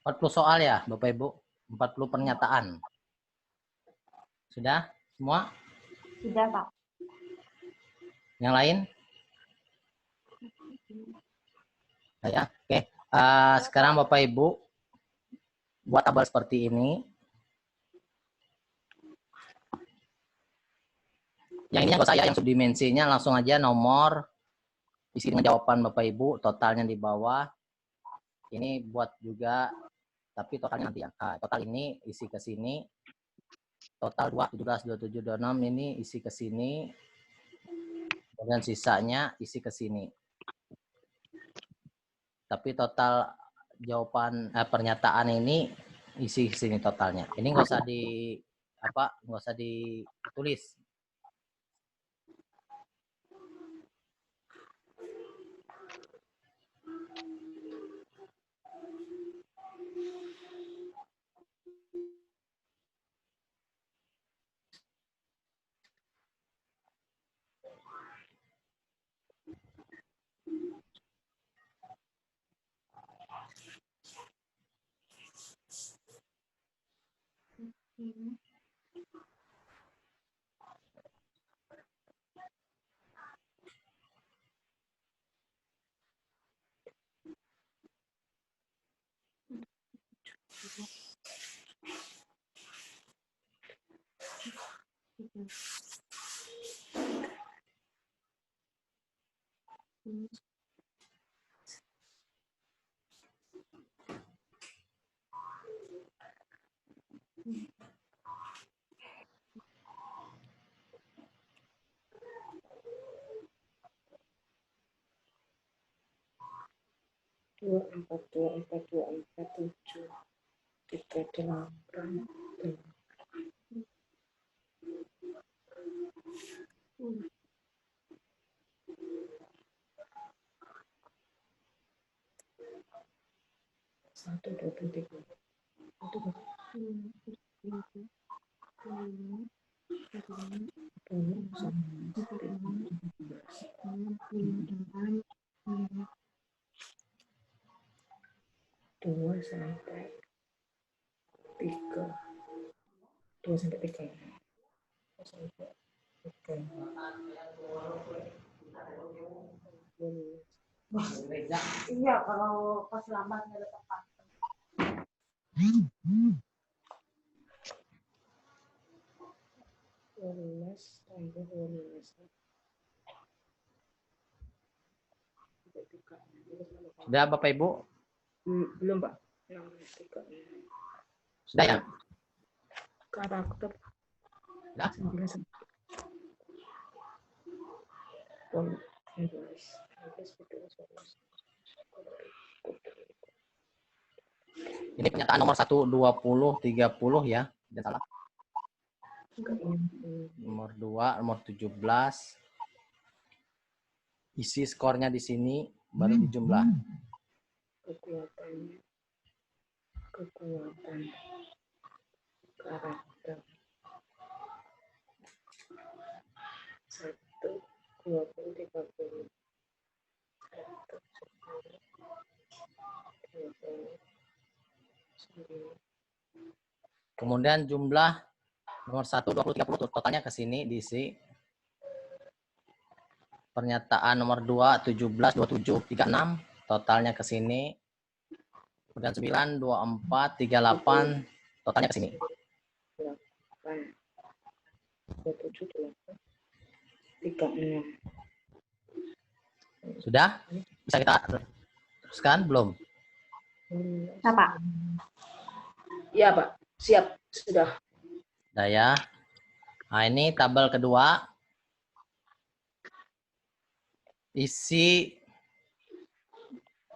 40 soal ya, Bapak Ibu? 40 pernyataan. Sudah semua? Sudah, Pak. Yang lain? Ya, oke. Sekarang Bapak Ibu buat tabel seperti ini. Yang ini nggak usah ya, yang subdimensinya langsung aja nomor, isi dengan jawaban Bapak Ibu, totalnya di bawah. Ini buat juga, tapi totalnya nanti ya. Total ini isi ke sini. Total 2, 17, 27, 26 ini isi ke sini. Kemudian sisanya isi ke sini. Tapi total jawaban pernyataan ini isi ke sini totalnya. Ini nggak usah nggak usah ditulis. Dua empat tujuh tiga delapan. Satu dua tiga. Dua sampai tiga. Iya, kalau pas lambatnya ada tepat. Sudah Bapak Ibu? Belum, Pak. Sudah ya? Karakter. Sudah? Ini pernyataan nomor 1, 20, 30 ya. Tidak salah. Nomor 2, nomor 17. Isi skornya di sini, baru dijumlah. Kekuatan karakter 1, 20, 30. 1, 10, 20, 9. Kemudian jumlah nomor 1, 20, 30 totalnya ke sini diisi. Pernyataan nomor 2, 17, 27, 36 totalnya ke sini. Kemudian 9, 24, 38 totalnya ke sini. 27, 8, 36. Sudah? Bisa kita teruskan belum? Nah, Pak. Iya, Pak. Siap. Sudah. Sudah ya. Nah, ini tabel kedua. Isi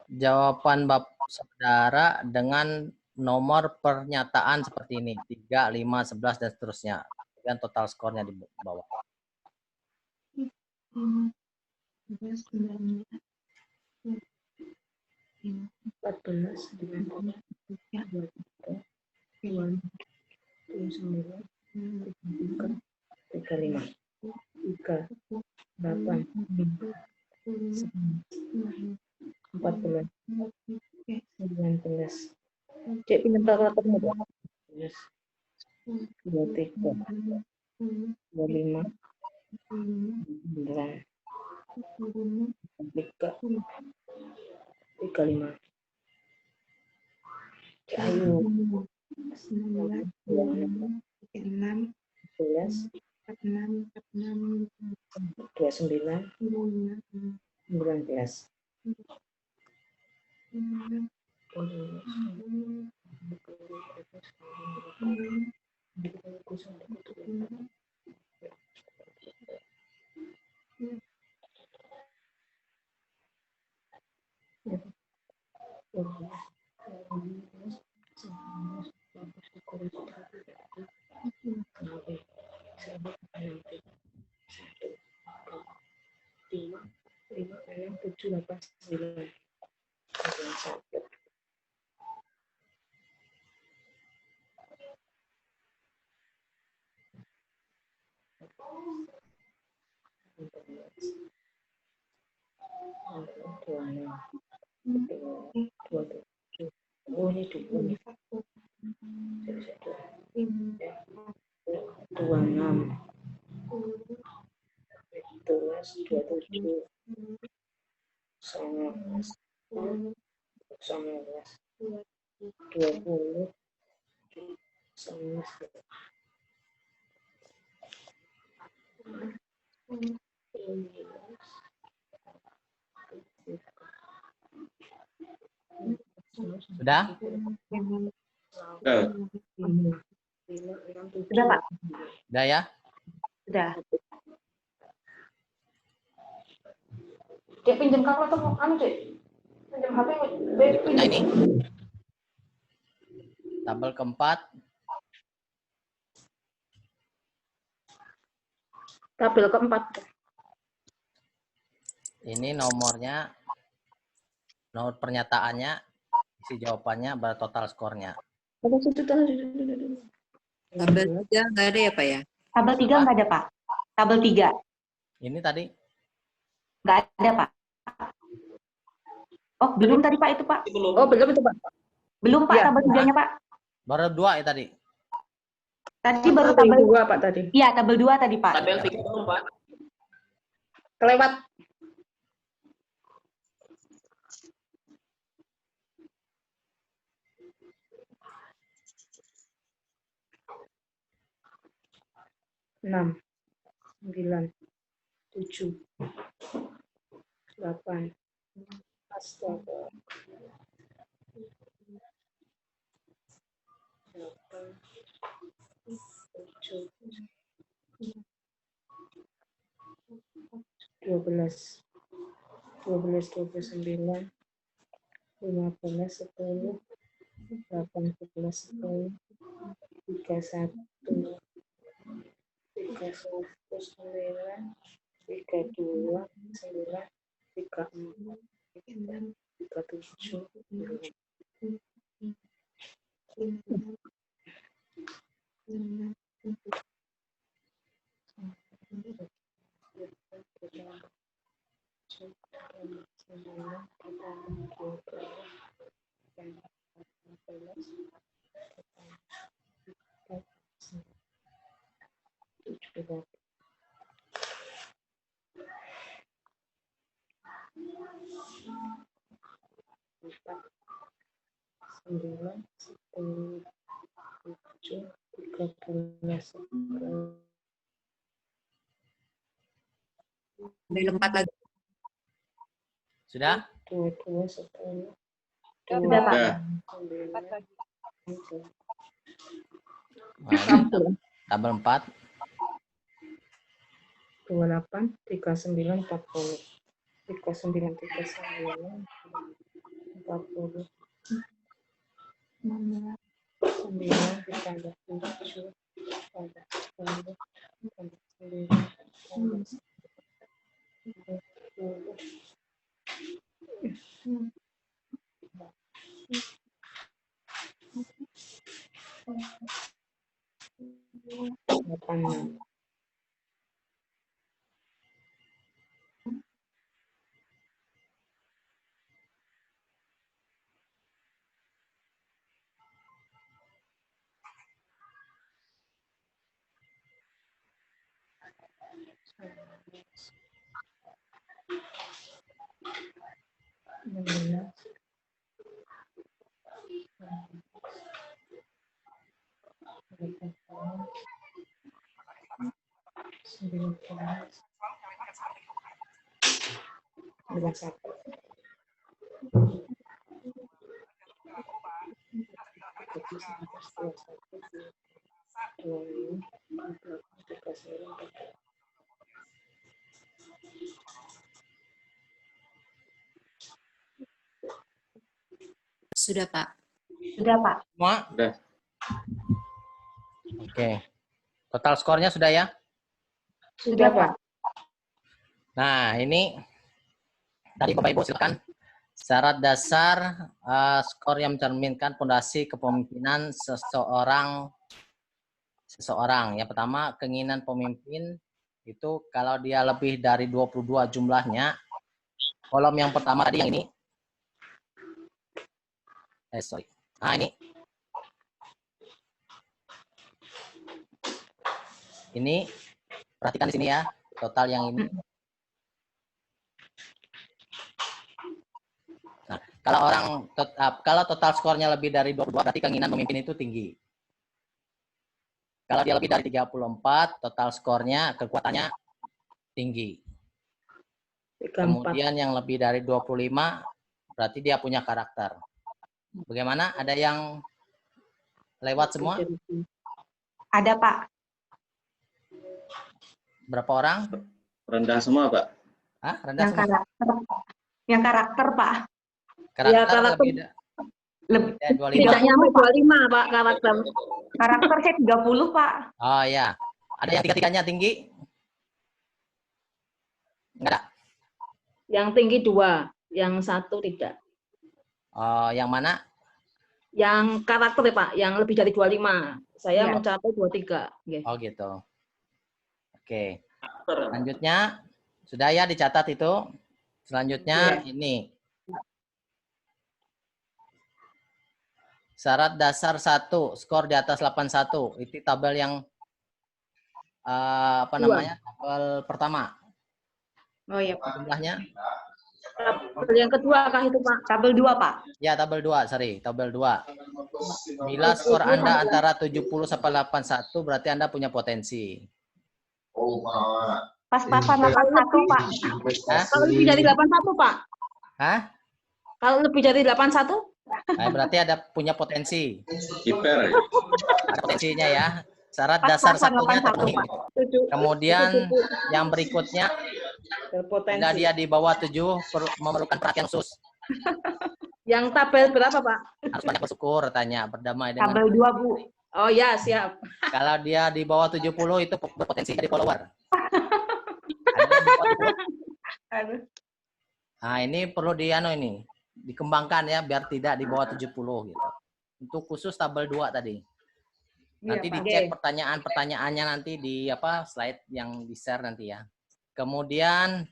jawaban Bapak Saudara dengan nomor pernyataan seperti ini. 3, 5, 11, dan seterusnya. Dan total skornya di bawah. 14, 9, 23, 29, 35, 3, 8, 14, 19, Cek pinjam kalkulatormu dong. 23, 25, 9, 3, 35. Cek Ayu. 6, 11, 29, 19. Oh, ini 26, 27, 19, 20, 19. Sudah? Sudah, Pak. Sudah ya? Sudah. Cek pinjam kalkulator anu, Cek. Pinjam HP. Nah ini. Tabel keempat. Tabel keempat. Ini nomornya, nomor pernyataannya, isi jawabannya, berapa total skornya. Tabel 3 nggak ada ya Pak ya? Tabel 3 nggak ada, Pak. Tabel 3 Ini tadi. nggak ada, Pak. Oh, belum tadi, Pak, itu, Pak. Oh, belum itu, Pak. Belum, Pak, Ya. tabel 3-nya, Pak. Baru 2 ya tadi. Tadi baru Tabel tabel 2, Pak, tadi. Iya, tabel 2 tadi, Pak. Tabel 3 belum, Pak. Kelewat. Enam, 9, 7, 8. Astaga. 8, 7, 12, 12, 29, 15, 10, 18, 10, 31, 31, 9, 32, 9, 34, 37, 9, 10, 7, 13, Tabel 4 lagi. Sudah? 22, 10, Sudah, Pak. 9, Nah, tabel 4. 28, 39, 40. 39, 39, 40. 9 ditambah 7, tambah 10, tambah 9, tambah 10. 86. Sudah, Pak. Sudah, Pak. Semua? Sudah. Oke. Total skornya sudah ya? Sudah, Pak. Nah, ini tadi Bapak Ibu silakan. Syarat dasar skor yang mencerminkan fondasi kepemimpinan seseorang. Yang pertama, keinginan pemimpin itu kalau dia lebih dari 22 jumlahnya, kolom yang pertama tadi yang ini. Ini. Ini perhatikan di sini ya, total yang ini. Nah, kalau total skornya lebih dari 22 berarti keinginan pemimpin itu tinggi. Kalau dia lebih dari 34, total skornya kekuatannya tinggi. Kemudian yang lebih dari 25 berarti dia punya karakter. Bagaimana? Ada yang lewat semua? Ada, Pak. Berapa orang? Rendah semua, Pak. Hah? Rendah Yang semua? karakter. Yang karakter, Pak. Karakter Ya, karakter lebih dari 25. tidak nyampe 25, Pak, karakter. Karakter saya 30, Pak. Oh ya. Ada yang tiga-tiganya tinggi? Enggak ada? Yang tinggi 2, yang 1 tidak. Oh, yang mana? Yang karakter ya, Pak, yang lebih dari 25. Saya Iya. mencapai 23. Oke. Oh gitu. Oke. Selanjutnya, sudah ya dicatat itu. Selanjutnya ini. Syarat dasar 1, skor di atas 81. Itu tabel yang tabel pertama. Oh iya, Pak. Jumlahnya? Tabel yang kedua kah itu, Pak? Tabel 2, Pak. Ya, tabel 2, tabel 2. Bila skor Anda antara 70 sampai 81, berarti Anda punya potensi. Pas-pasan 81, Pak. Hah? Kalau lebih dari 81, Pak? Hah? Kalau lebih dari 81? Nah, berarti ada punya potensi. Kiper. Ada potensinya ya. Syarat dasar satunya terpenuhi. Kemudian yang berikutnya, bila dia di bawah 7 memerlukan perhatian khusus. Yang tabel berapa, Pak? Harus banyak bersyukur, tanya, berdamai dengan. Tabel 2, Bu. Oh ya, siap. Kalau dia di bawah 70 itu berpotensi jadi follower. Ada yang di bawah 70. Nah, ini perlu dikembangkan ya biar tidak di bawah 70 gitu. Untuk khusus tabel 2 tadi. Nanti dicek pertanyaan-pertanyaannya nanti di slide yang di-share nanti ya. Kemudian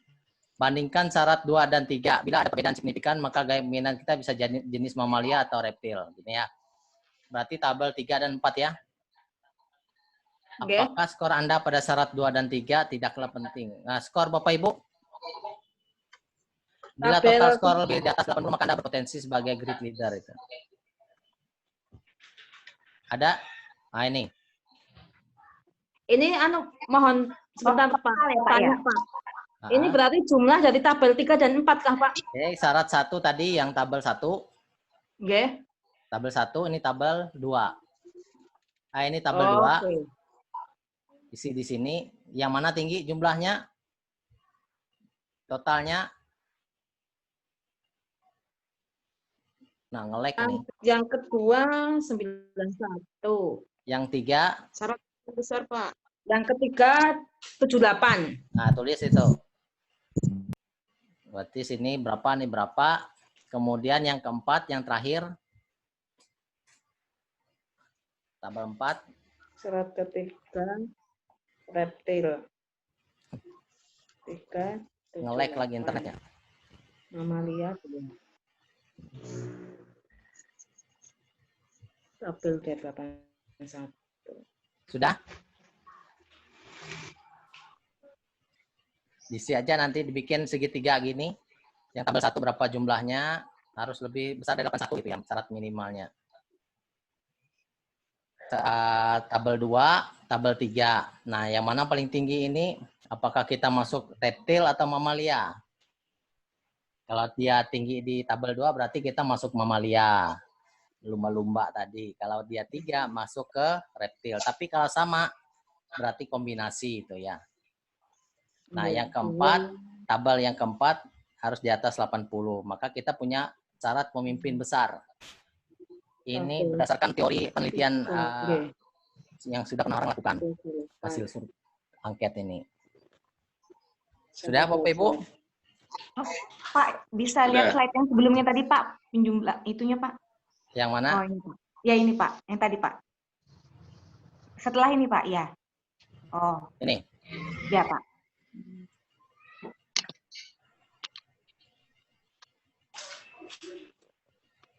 bandingkan syarat 2 dan 3. Bila ada perbedaan signifikan, maka gaya minat kita bisa jenis mamalia atau reptil. Gini ya. Berarti tabel 3 dan 4 ya. Apakah skor Anda pada syarat 2 dan 3 tidaklah penting. Nah, skor Bapak Ibu. Bila total skor lebih di atas 80, maka Anda berpotensi sebagai grid leader itu. Ada? Nah, ini. Ini mohon sebentar, Pak. Tanya, Pak. Ini berarti jumlah dari tabel 3 dan 4 kah, Pak? Oke, syarat 1 tadi yang tabel 1. Oke. Tabel 1, ini tabel 2. Nah, ini tabel 2. Okay. Isi di sini. Yang mana tinggi jumlahnya? Totalnya? Nah, nge-lag ini. Yang kedua 91. Yang 3? Syarat besar, Pak. Yang ketiga 78. Nah, tulis itu. Berarti sini berapa nih berapa. Kemudian yang keempat, yang terakhir. Tabel 4. Syarat ketiga reptil. 3. Nge-lag lagi internetnya. Mamalia belum. Tabel 81. Sudah? Diisi aja nanti dibikin segitiga gini. Yang tabel 1 berapa jumlahnya, harus lebih besar dari 81 itu yang syarat minimalnya. Tabel 2, tabel 3. Nah, yang mana paling tinggi ini, apakah kita masuk reptil atau mamalia? Kalau dia tinggi di tabel 2 berarti kita masuk mamalia. Lumba-lumba tadi. Kalau dia 3 masuk ke reptil. Tapi kalau sama berarti kombinasi itu ya. Nah, yang keempat, tabel yang keempat harus di atas 80. Maka kita punya syarat pemimpin besar. Ini berdasarkan teori penelitian yang sudah pernah orang lakukan. Hasil angket ini. Sudah Bapak Ibu? Pak, bisa lihat slide yang sebelumnya tadi Pak, jumlah itunya Pak. Yang mana? Oh ini Pak. Ya ini Pak, yang tadi Pak. Setelah ini Pak, ya. Oh. Ini. Ya Pak.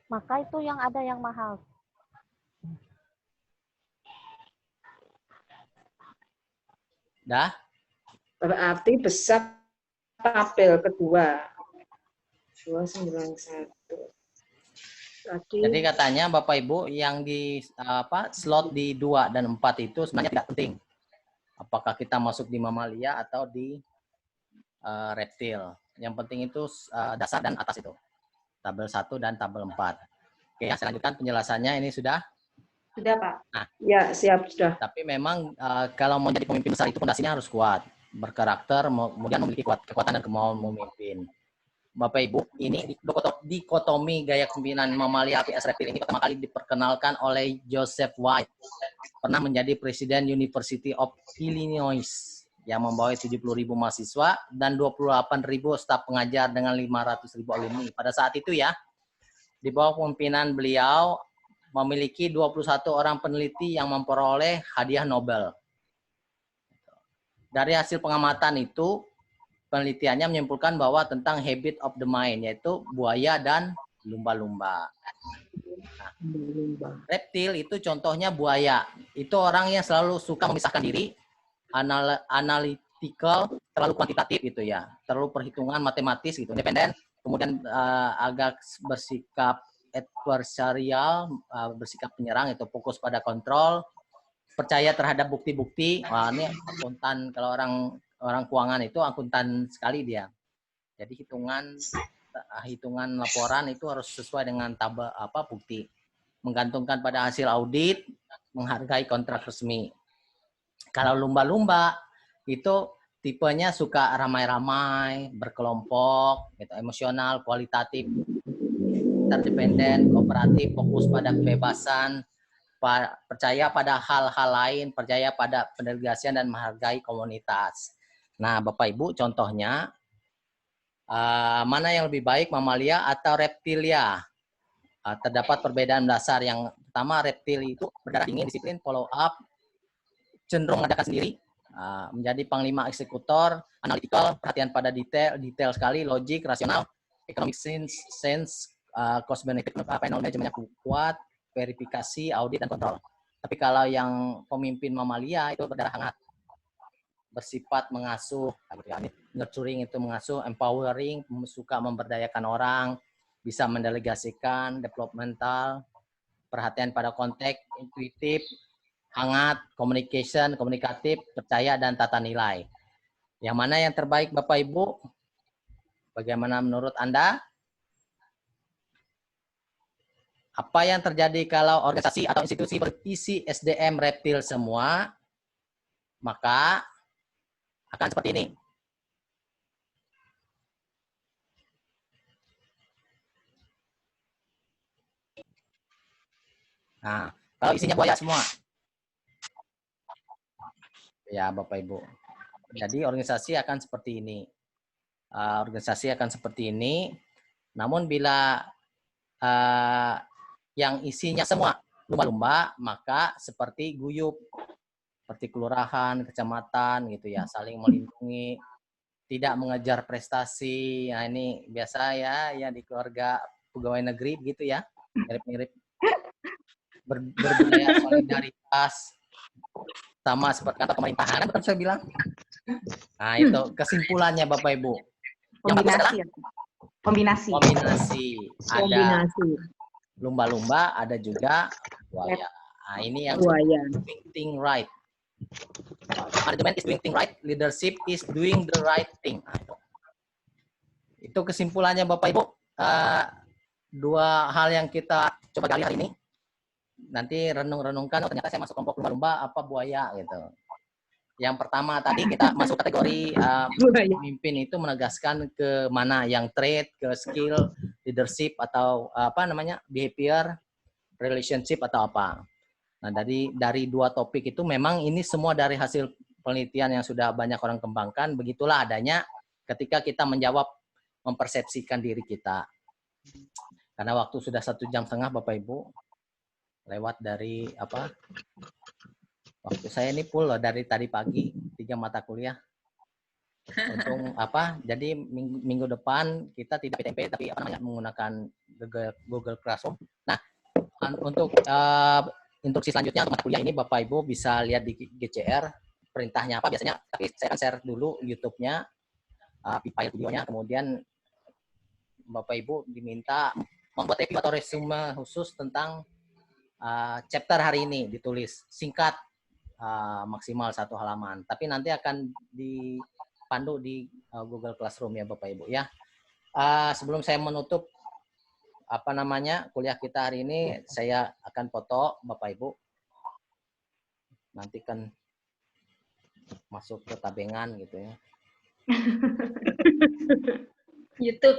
Maka itu yang ada yang mahal. Dah? Berarti besar tabel kedua. 291. Jadi katanya Bapak Ibu yang di slot di 2 dan 4 itu sebenarnya tidak penting. Apakah kita masuk di mamalia atau di reptil. Yang penting itu dasar dan atas itu. Tabel 1 dan tabel 4. Oke, saya lanjutkan penjelasannya. Ini sudah? Sudah Pak. Nah, ya, siap sudah. Tapi memang kalau mau jadi pemimpin besar itu fondasinya harus kuat. Berkarakter, kemudian memiliki kekuatan dan kemauan memimpin. Bapak Ibu, ini dikotomi gaya kepemimpinan mamalia APS reptil ini pertama kali diperkenalkan oleh Joseph White. Pernah menjadi Presiden University of Illinois yang membawa 70.000 mahasiswa dan 28.000 staf pengajar dengan 500.000 alumni. Pada saat itu ya, di bawah kepemimpinan beliau memiliki 21 orang peneliti yang memperoleh hadiah Nobel. Dari hasil pengamatan itu, penelitiannya menyimpulkan bahwa tentang habit of the mind, yaitu buaya dan lumba-lumba. Nah, reptil itu contohnya buaya. Itu orang yang selalu suka memisahkan diri, analytical, terlalu kuantitatif gitu ya, terlalu perhitungan matematis gitu, independen, kemudian agak bersikap adversarial, bersikap penyerang, itu fokus pada kontrol, percaya terhadap bukti-bukti. Wah, ini akuntan, kalau orang keuangan itu akuntan sekali dia. Jadi hitungan laporan itu harus sesuai dengan tabel bukti. Menggantungkan pada hasil audit, menghargai kontrak resmi. Kalau lumba-lumba itu tipenya suka ramai-ramai, berkelompok, gitu, emosional, kualitatif, interdependen, kooperatif, fokus pada kebebasan, percaya pada hal-hal lain, percaya pada pendelegasian dan menghargai komunitas. Nah, Bapak Ibu, contohnya mana yang lebih baik, mamalia atau reptilia? Terdapat perbedaan dasar. Yang pertama, reptil itu berdarah dingin, disiplin, follow up, cenderung mengadakan sendiri, menjadi panglima eksekutor, analytical, perhatian pada detail sekali, logik, rasional, economic sense, cost benefit, final manajemennya kuat, verifikasi, audit, dan kontrol. Tapi kalau yang pemimpin mamalia itu berdarah hangat, bersifat mengasuh, nurturing itu mengasuh, empowering, suka memberdayakan orang, bisa mendelegasikan, developmental, perhatian pada konteks, intuitif, hangat, communication, komunikatif, percaya, dan tata nilai. Yang mana yang terbaik Bapak Ibu? Bagaimana menurut Anda? Apa yang terjadi kalau organisasi atau institusi berisi SDM reptil semua? Maka akan seperti ini. Nah, kalau isinya buaya semua. Ya, Bapak Ibu. Jadi organisasi akan seperti ini. Organisasi akan seperti ini. Namun bila yang isinya semua lumba-lumba, maka seperti guyup, seperti kelurahan, kecamatan gitu ya, saling melindungi, tidak mengejar prestasi. Nah, ini biasa ya di keluarga pegawai negeri gitu ya, mirip-mirip, berbudaya solidaritas, sama seperti kata pemerintahan, betul saya bilang. Nah, itu kesimpulannya Bapak Ibu. Yang bagus adalah Kombinasi. Ya. Kombinasi. kombinasi. Ada Kombinasi. lumba-lumba, ada juga buaya. Nah, ini yang Buaya. doing thing right. Management is doing thing right, leadership is doing the right thing. Nah, itu kesimpulannya Bapak Ibu. Dua hal yang kita coba gali hari ini. Nanti renung-renungkan, oh, ternyata saya masuk kelompok lumba-lumba apa buaya gitu. Yang pertama tadi kita masuk kategori pemimpin itu menegaskan ke mana yang trait, ke skill, leadership atau behavior, relationship atau apa. Nah, dari dua topik itu memang ini semua dari hasil penelitian yang sudah banyak orang kembangkan. Begitulah adanya ketika kita menjawab, mempersepsikan diri kita. Karena waktu sudah 1,5 jam Bapak Ibu, lewat dari waktu saya ini full loh dari tadi pagi 3 mata kuliah. Untung jadi minggu depan kita tidak PTP tapi menggunakan Google Classroom. Nah, untuk instruksi selanjutnya untuk mata kuliah ini Bapak Ibu bisa lihat di GCR perintahnya apa biasanya, tapi saya akan share dulu YouTube-nya, file videonya, kemudian Bapak Ibu diminta membuat review atau resume khusus tentang chapter hari ini, ditulis singkat, maksimal 1 halaman. Tapi nanti akan dipandu di Google Classroom ya Bapak Ibu ya. Sebelum saya menutup kuliah kita hari ini, saya akan foto Bapak Ibu. Nanti kan masuk ke tabengan gitu ya. YouTube.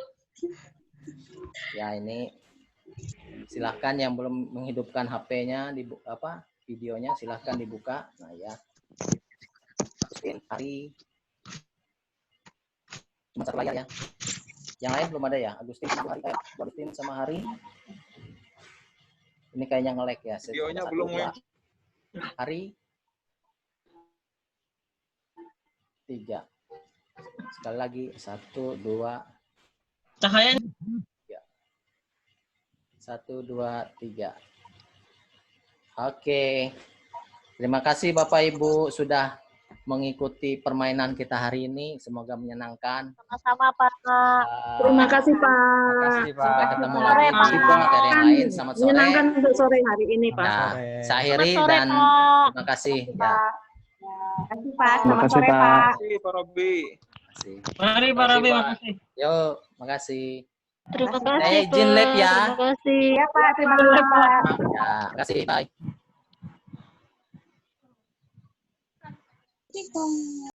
Ya ini silahkan yang belum menghidupkan HP-nya videonya silahkan dibuka. Nah ya, Agustin, Hari, cuma 1 layar ya. Yang lain belum ada ya, Agustin sama Hari. Agustin sama Hari. Ini kayaknya nge-lag ya. Videonya belum muncul. Hari 3. Sekali lagi 1, 2. Cahaya 1, 2, 3. Oke. Terima kasih Bapak Ibu sudah mengikuti permainan kita hari ini. Semoga menyenangkan. Sama-sama Pak. Terima kasih Pak. Terima kasih Pak. Sampai ketemu Sore, lagi Pak. di materi yang lain. Selamat sore. Menyenangkan untuk sore hari ini Pak. Nah, saya akhiri Selamat sore, dan Pak. terima kasih. Ya. Terima kasih Pak. Selamat sore Pak. Terima kasih Pak Robi. Terima kasih. Mari Pak Rabi, makasih. Yuk, makasih. Terima Saya kasih izin live ya. Terima kasih. Ya Pak, terima kasih Pak. Ya, makasih. Bye.